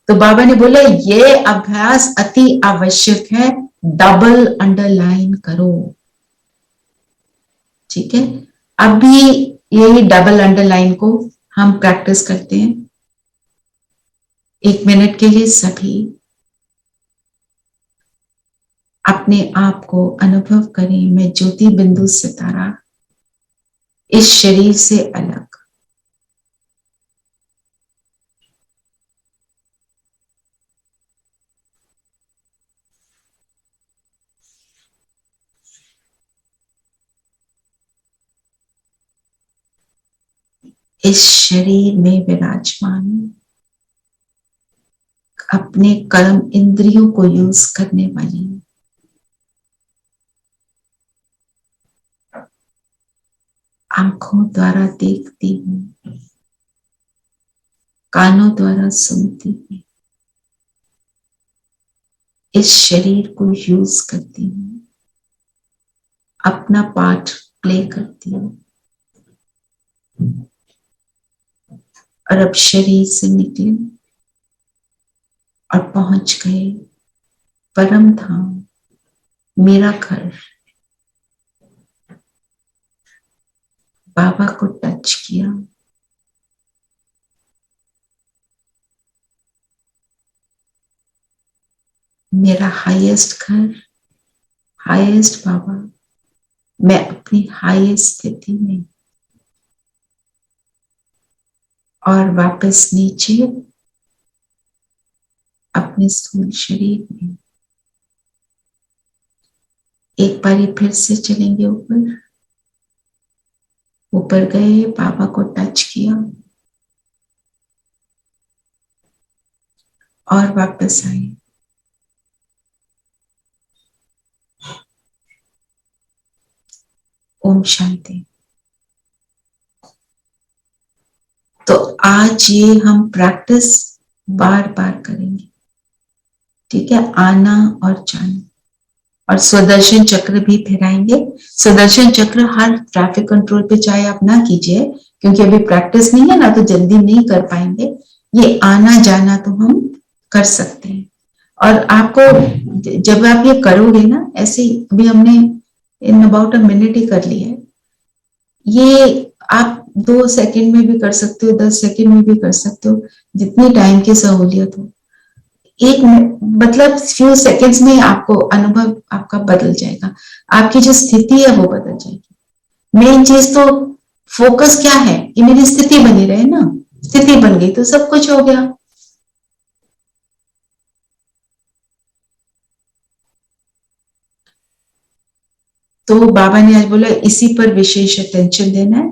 Speaker 1: तो बाबा ने बोला ये अभ्यास अति आवश्यक है, डबल अंडरलाइन करो। ठीक है, अभी यही डबल अंडरलाइन को हम प्रैक्टिस करते हैं। 1 मिनट के लिए सभी अपने आप को अनुभव करें, मैं ज्योति बिंदु सितारा इस शरीर से अलग, इस शरीर में विराजमान अपने कर्म इंद्रियों को यूज करने वाली आंखों द्वारा देखती हूँ, कानों द्वारा सुनती हूँ, इस शरीर को यूज करती हूँ, अपना पार्ट प्ले करती हूँ और अब शरीर से निकले और पहुंच गए परम धाम, मेरा घर। बाबा को टच किया, मेरा हाईएस्ट घर, हाईएस्ट बाबा, मैं अपनी हाईएस्ट स्थिति में, और वापस नीचे अपने स्थूल शरीर में। एक बारी फिर से चलेंगे ऊपर। ऊपर गए, बाबा को टच किया और वापस आए। ओम शांति। तो आज ये हम प्रैक्टिस बार बार करेंगे, ठीक है, आना और जाना। और सुदर्शन चक्र भी फिराएंगे। सुदर्शन चक्र हर ट्रैफिक कंट्रोल पे चाहे आप ना कीजिए, क्योंकि अभी प्रैक्टिस नहीं है ना, तो जल्दी नहीं कर पाएंगे। ये आना जाना तो हम कर सकते हैं। और आपको जब आप ये करोगे ना, ऐसे ही अभी हमने इन अबाउट अ मिनट ही कर लिया है, ये आप 2 सेकंड में भी कर सकते हो, 10 सेकंड में भी कर सकते हो, जितनी टाइम की सहूलियत हो। एक मतलब फ्यू सेकंड्स में आपको अनुभव आपका बदल जाएगा, आपकी जो स्थिति है वो बदल जाएगी। मेन चीज तो फोकस क्या है कि मेरी स्थिति बनी रहे ना, स्थिति बन गई तो सब कुछ हो गया। तो बाबा ने आज बोला इसी पर विशेष अटेंशन देना है।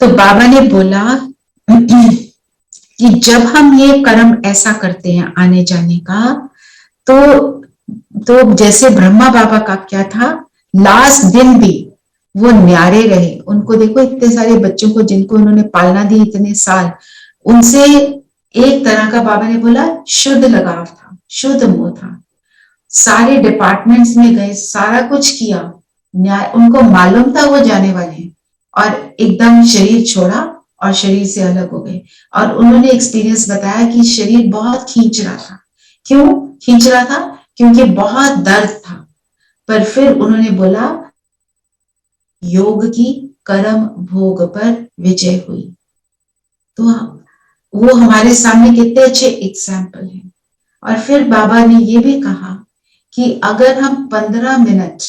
Speaker 1: तो बाबा ने बोला कि जब हम ये कर्म ऐसा करते हैं आने जाने का, तो जैसे ब्रह्मा बाबा का क्या था, लास्ट दिन भी वो न्यारे रहे। उनको देखो, इतने सारे बच्चों को जिनको उन्होंने पालना दी इतने साल, उनसे एक तरह का बाबा ने बोला शुद्ध लगाव था, शुद्ध मोह था। सारे डिपार्टमेंट्स में गए, सारा कुछ किया, न्याय, उनको मालूम था वो जाने वाले हैं, और एकदम शरीर छोड़ा और शरीर से अलग हो गए। और उन्होंने एक्सपीरियंस बताया कि शरीर बहुत खींच रहा था। क्यों खींच रहा था? क्योंकि बहुत दर्द था। पर फिर उन्होंने बोला योग की कर्म भोग पर विजय हुई। तो वो हमारे सामने कितने अच्छे एग्जाम्पल हैं। और फिर बाबा ने ये भी कहा कि अगर हम 15 मिनट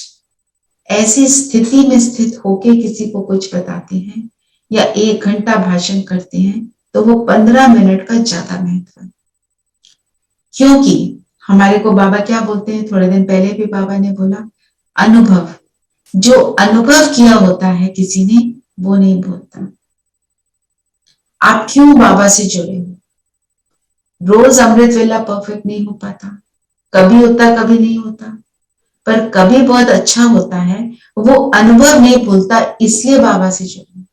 Speaker 1: ऐसी स्थिति में स्थित होके किसी को कुछ बताते हैं या 1 घंटा भाषण करते हैं, तो वो 15 मिनट का ज्यादा महत्व है। क्योंकि हमारे को बाबा क्या बोलते हैं, थोड़े दिन पहले भी बाबा ने बोला, अनुभव, जो अनुभव किया होता है किसी ने, वो नहीं बोलता। आप क्यों बाबा से जुड़े हो? रोज अमृत वेला परफेक्ट नहीं हो पाता, कभी होता कभी नहीं होता, पर कभी बहुत अच्छा होता है। वो अनुभव नहीं भूलता, इसलिए बाबा से जुड़े।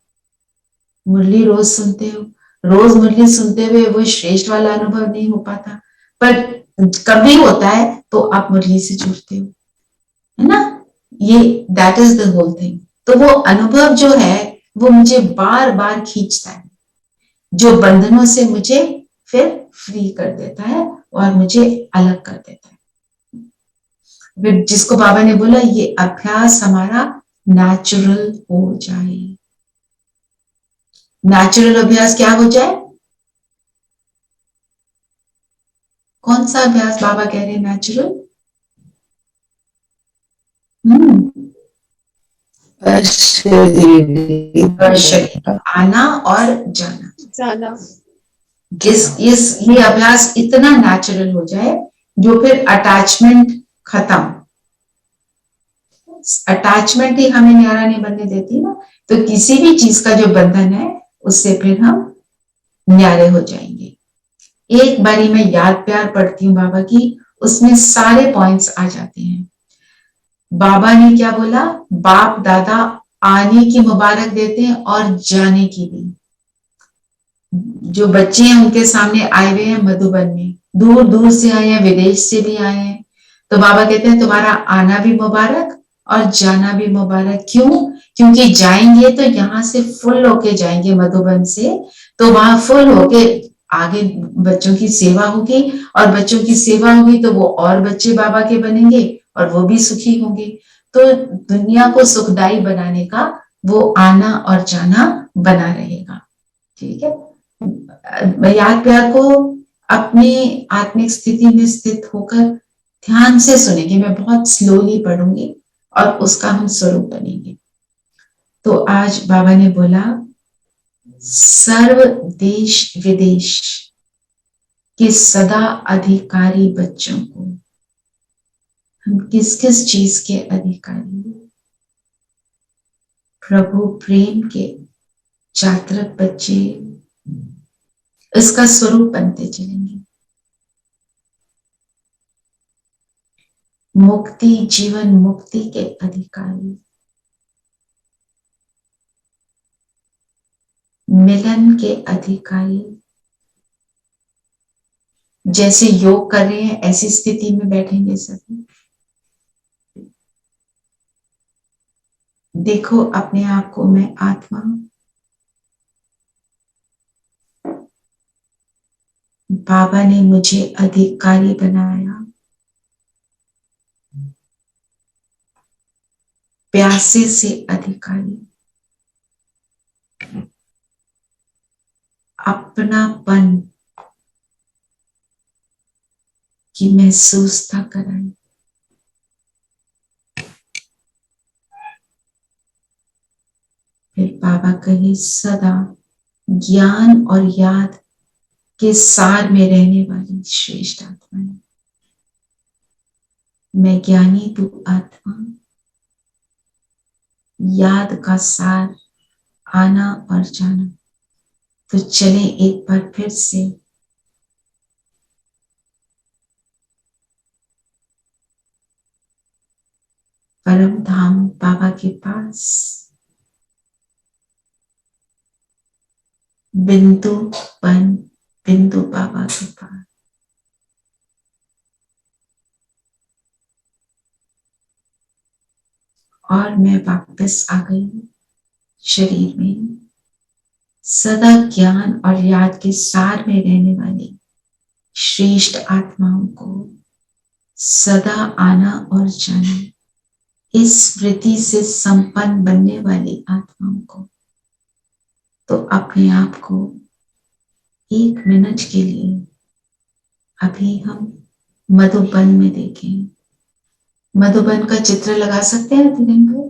Speaker 1: मुरली रोज सुनते हो, रोज मुरली सुनते हुए वो श्रेष्ठ वाला अनुभव नहीं हो पाता, पर कभी होता है तो आप मुरली से जुड़ते हो, है ना? ये that is the whole thing. तो वो अनुभव जो है वो मुझे बार बार खींचता है, जो बंधनों से मुझे फिर फ्री कर देता है और मुझे अलग कर देता है। फिर जिसको बाबा ने बोला ये अभ्यास हमारा नेचुरल हो जाए। नेचुरल अभ्यास क्या हो जाए? कौन सा अभ्यास बाबा कह रहे हैं नेचुरल? आना और जाना। ये अभ्यास इतना नेचुरल हो जाए जो फिर अटैचमेंट खत्म, अटैचमेंट ही हमें न्यारा नहीं बनने देती ना, तो किसी भी चीज का जो बंधन है उससे फिर हम न्यारे हो जाएंगे। एक बारी मैं याद प्यार पढ़ती हूँ बाबा की, उसमें सारे पॉइंट्स आ जाते हैं। बाबा ने क्या बोला, बाप दादा आने की मुबारक देते हैं और जाने की भी। जो बच्चे हैं उनके सामने आए हुए हैं मधुबन में, दूर दूर से आए हैं, विदेश से भी आए हैं, तो बाबा कहते हैं तुम्हारा आना भी मुबारक और जाना भी मुबारक। क्यों? क्योंकि जाएंगे तो यहाँ से फुल होके जाएंगे मधुबन से, तो वहां फुल होके आगे बच्चों की सेवा होगी, और बच्चों की सेवा होगी तो वो और बच्चे बाबा के बनेंगे और वो भी सुखी होंगे। तो दुनिया को सुखदायी बनाने का वो आना और जाना बना रहेगा। ठीक है, याद प्यार को अपनी आत्मिक स्थिति में स्थित होकर ध्यान से सुनेंगे। मैं बहुत स्लोली पढ़ूंगी और उसका हम स्वरूप बनेंगे। तो आज बाबा ने बोला, सर्व देश विदेश के सदा अधिकारी बच्चों को, हम किस किस चीज के अधिकारी? प्रभु प्रेम के चातरक बच्चे इसका स्वरूप बनते चलेंगे। मुक्ति जीवन मुक्ति के अधिकारी, मिलन के अधिकारी। जैसे योग कर रहे हैं ऐसी स्थिति में बैठेंगे सभी। देखो अपने आप को मैं आत्मा, बाबा ने मुझे अधिकारी बनाया, प्यासे से अधिकारी, अपनापन की महसूस था कराई। फिर बाबा कहे, सदा ज्ञान और याद के सार में रहने वाली श्रेष्ठ आत्मा है। मैं ज्ञानी तू आत्मा, याद का सार, आना और जाना। तो चले एक बार फिर से परम धाम बाबा के पास, बिंदु बन बिंदु बाबा के पास। और मैं वापस आ गई शरीर में, सदा ज्ञान और याद के सार में रहने वाली श्रेष्ठ आत्माओं को सदा आना और जाना, इस वृत्ति से संपन्न बनने वाली आत्माओं को। तो अपने आप को 1 मिनट के लिए अभी हम मधुबन में देखें। मधुबन का चित्र लगा सकते हैं तिरंगा?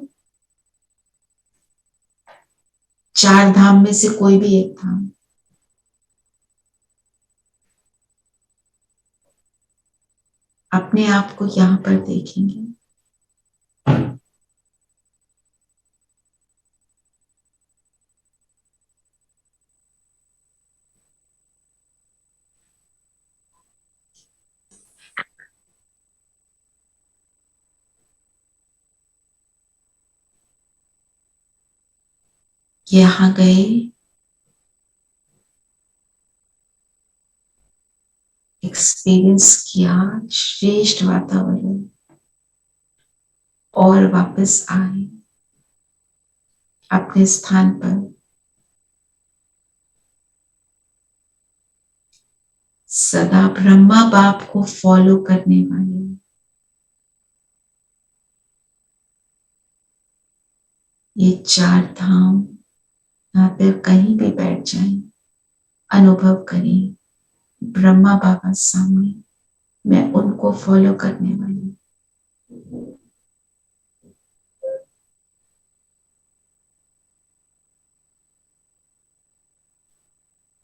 Speaker 1: 4 धाम में से कोई भी एक धाम। अपने आप को यहां पर देखेंगे। यहां गए, एक्सपीरियंस किया श्रेष्ठ वातावरण, और वापस आए अपने स्थान पर। सदा ब्रह्मा बाप को फॉलो करने वाले, ये 4 धाम यहाँ पे कहीं भी बैठ जाएं, अनुभव करें ब्रह्मा बाबा सामने, मैं उनको फॉलो करने वाली।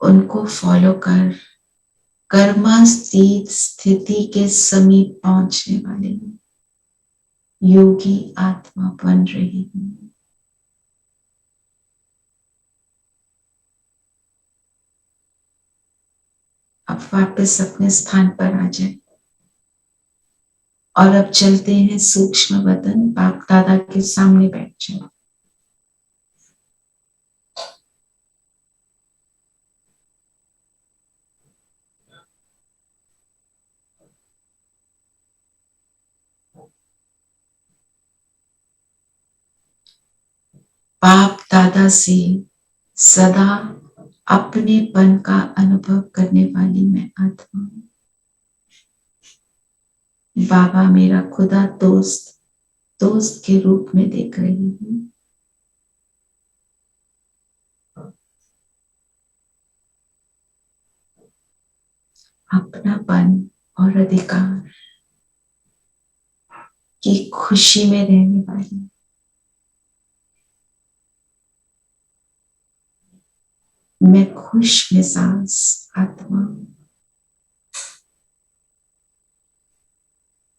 Speaker 1: उनको फॉलो कर कर्मातीत स्थिति के समीप पहुंचने वाले हैं। योगी आत्मा बन रही हूँ। अब वापस अपने स्थान पर आ जाए और अब चलते हैं सूक्ष्म वतन, बाप दादा के सामने बैठ जाओ। बाप दादा से सदा अपनेपन का अनुभव करने वाली मैं आत्मा हूँ। बाबा मेरा खुदा दोस्त दोस्त के रूप में देख रही हूँ। अपनापन और अधिकार की खुशी में रहने वाली मैं खुश मिजाज आत्मा हूँ।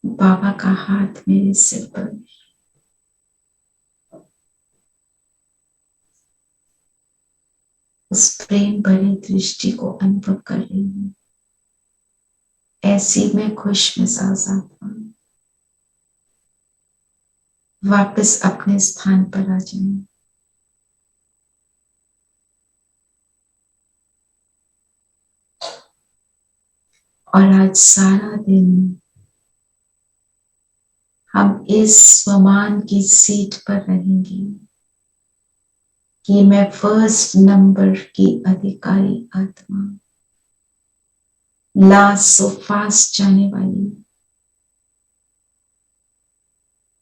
Speaker 1: बाबा का हाथ मेरे सिर पर, उस प्रेम भरी दृष्टि को अनुभव कर रही हूँ। ऐसी मैं खुश मिजाज आत्मा हूँ। वापस अपने स्थान पर आ जाएं। और आज सारा दिन हम इस स्वमान की सीट पर रहेंगे कि मैं फर्स्ट नंबर की अधिकारी आत्मा, लास्ट सो फास्ट जाने वाली,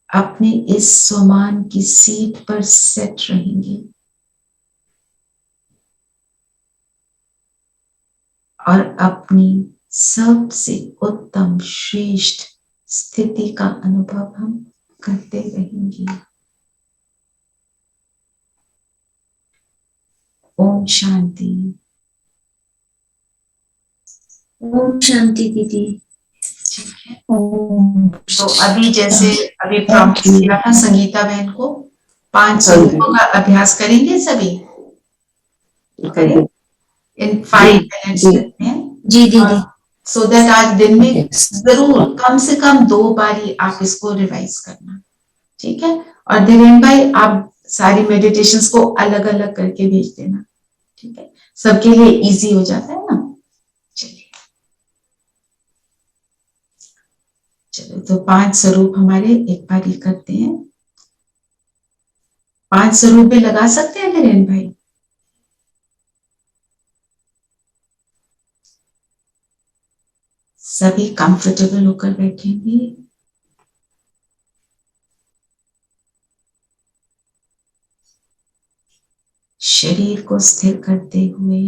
Speaker 1: अपने इस स्वमान की सीट पर सेट रहेंगे और अपनी सबसे उत्तम श्रेष्ठ स्थिति का अनुभव हम करते रहेंगे। ओम शांति।
Speaker 6: ओम शांति दीदी।
Speaker 1: ठीक है,
Speaker 6: ओम
Speaker 1: तो अभी जैसे अभी प्रॉमिस किया था संगीता बहन को, 5 स्वरूपों का अभ्यास करेंगे सभी, करें इन 5 मिनट्स करते हैं
Speaker 6: जी दीदी।
Speaker 1: सो दैट आज दिन में जरूर कम से कम 2 बारी आप इसको रिवाइज करना, ठीक है। और धीरेन भाई आप सारी मेडिटेशंस को अलग अलग करके भेज देना, ठीक है, सबके लिए इजी हो जाता है ना। चलिए चलो, तो 5 स्वरूप हमारे एक बार ही करते हैं। 5 स्वरूप भी लगा सकते हैं धीरेन भाई। सभी कंफर्टेबल होकर बैठेंगे। शरीर को स्थिर करते हुए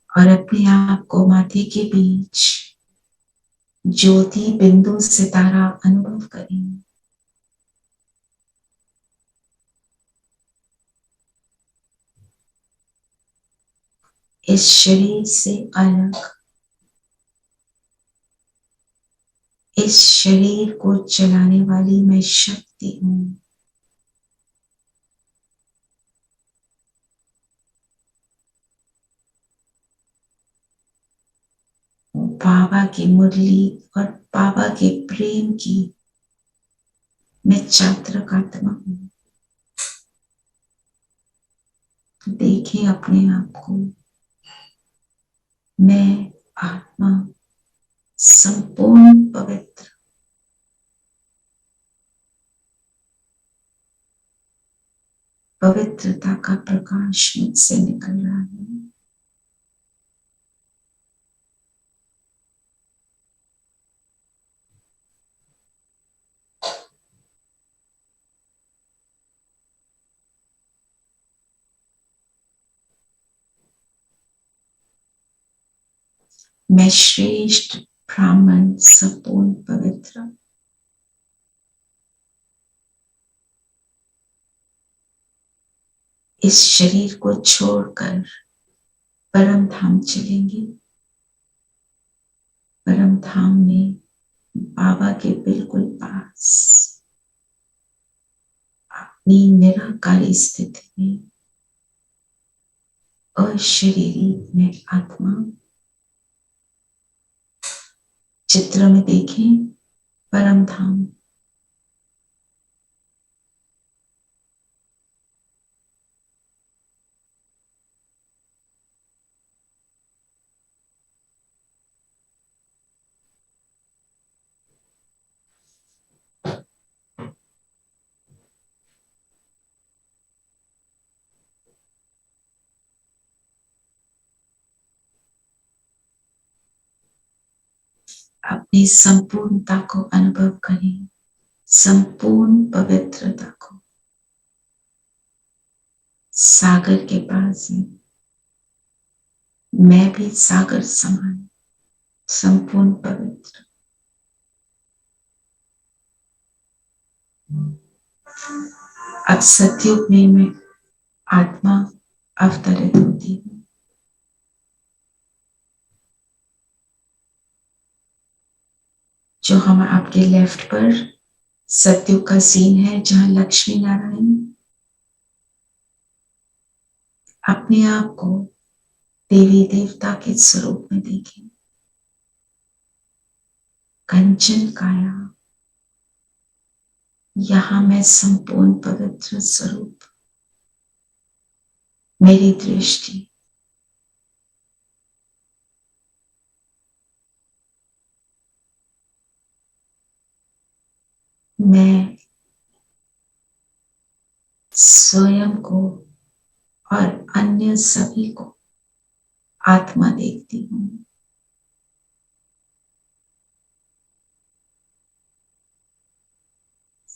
Speaker 1: और अपने आप को माथे के बीच ज्योति बिंदु सितारा अनुभव करें। इस शरीर से अलग, इस शरीर को चलाने वाली मैं शक्ति हूं। बाबा की मुरली और बाबा के प्रेम की मैं चात्रक आत्मा हूं। देखें अपने आप को, मैं आत्मा संपूर्ण पवित्र, पवित्रता का प्रकाश मुझसे निकल रहा है। मैं श्रेष्ठ ब्राह्मण संपूर्ण पवित्र, इस शरीर को छोड़कर परम धाम चलेंगे। परम धाम में बाबा के बिल्कुल पास अपनी निराकारी स्थिति में अशरीरी में आत्मा चित्र में देखें परम धाम। अपनी संपूर्णता को अनुभव करें, संपूर्ण पवित्रता को। सागर के पास है, मैं भी सागर समान संपूर्ण पवित्र। अब सतयुग में मैं आत्मा अवतरित होती हूँ। जो हम आपके लेफ्ट पर सतयुग का सीन है, जहां लक्ष्मी नारायण अपने आप को देवी देवता के स्वरूप में देखें। कंचन काया, यहां मैं संपूर्ण पवित्र स्वरूप। मेरी दृष्टि मैं स्वयं को और अन्य सभी को आत्मा देखती हूँ।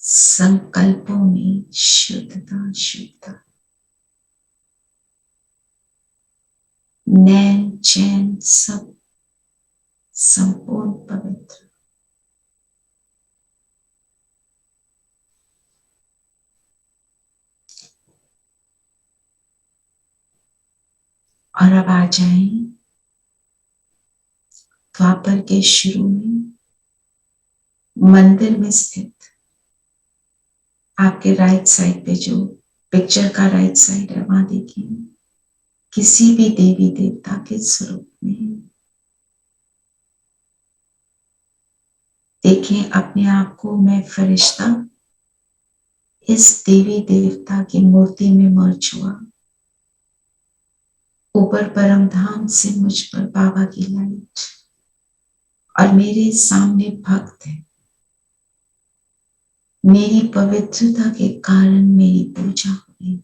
Speaker 1: संकल्पों में शुद्धता शुद्धता, नैन चैन सब संपूर्ण पवित्र। और अब आ जाएं द्वापर के शुरू में मंदिर में स्थित आपके राइट साइड पे, जो पिक्चर का राइट साइड है, वहां देखिए किसी भी देवी देवता के स्वरूप में देखें अपने आप को। मैं फरिश्ता इस देवी देवता की मूर्ति में मर्ज हुआ। ऊपर परम धाम से मुझ पर बाबा की लाइट और मेरे सामने भक्त है। मेरी पवित्रता के कारण मेरी पूजा हुई।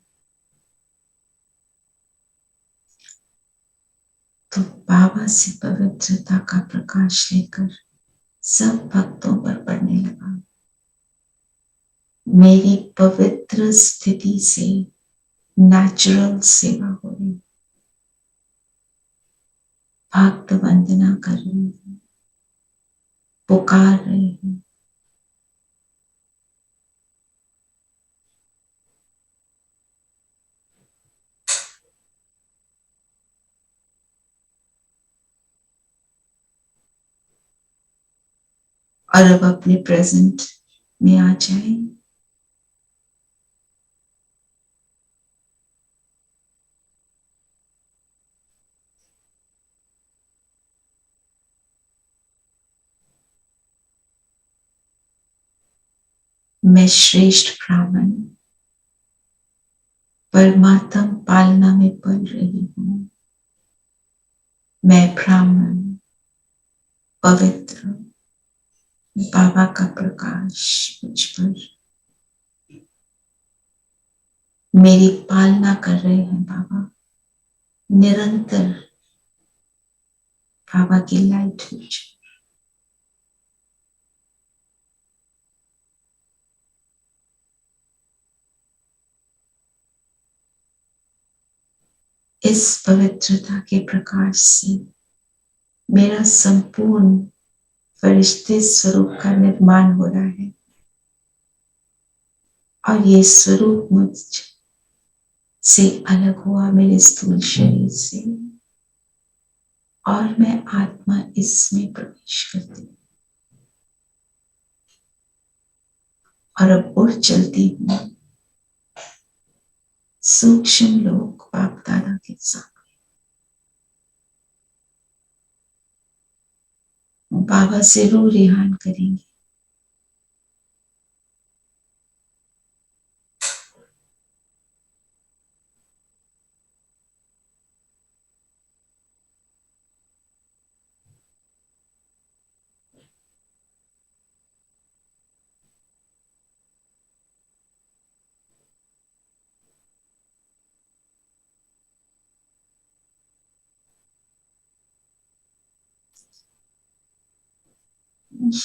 Speaker 1: तो बाबा से पवित्रता का प्रकाश लेकर सब भक्तों पर पड़ने लगा। मेरी पवित्र स्थिति से नेचुरल सेवा हो रही। भक्त वंदना कर रहे हैं, पुकार रहे हैं। और अब अपने प्रेजेंट में आ जाए। मैं श्रेष्ठ ब्राह्मण परमात्म पालना में पल रही हूं। मैं ब्राह्मण पवित्र, बाबा का प्रकाश मुझ पर। मेरी पालना कर रहे हैं बाबा। निरंतर बाबा की लाइट मुझ पर। इस पवित्रता के प्रकाश से मेरा संपूर्ण फरिश्ते स्वरूप का निर्माण हो रहा है। और ये स्वरूप मुझ से अलग हुआ, मेरे स्थूल शरीर से, और मैं आत्मा इसमें प्रवेश करती हूँ और अब उड़ चलती हूँ सूक्ष्म लोक बाप दादा के साथ। बाबा से रू रिहान करेंगे।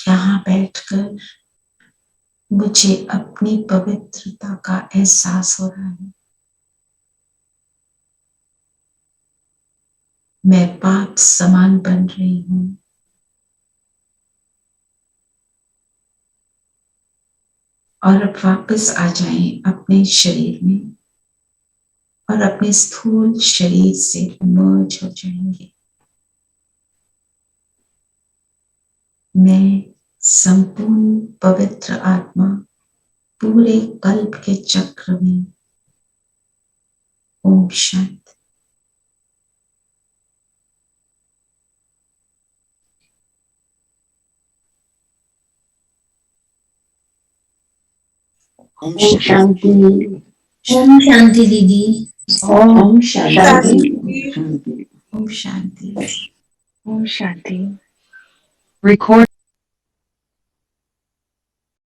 Speaker 1: यहाँ बैठकर मुझे अपनी पवित्रता का एहसास हो रहा है। मैं पाप समान बन रही हूँ। और अब वापस आ जाएं अपने शरीर में और अपने स्थूल शरीर से मर्ज हो जाएंगे। मैं संपूर्ण पवित्र आत्मा पूरे कल्प के चक्र में। ओम शांति।
Speaker 4: ओम शांति।
Speaker 6: ओम शांति दीदी।
Speaker 1: ओम शांति।
Speaker 2: शांति।
Speaker 1: ओम शांति।
Speaker 2: ओम शांति।
Speaker 4: Record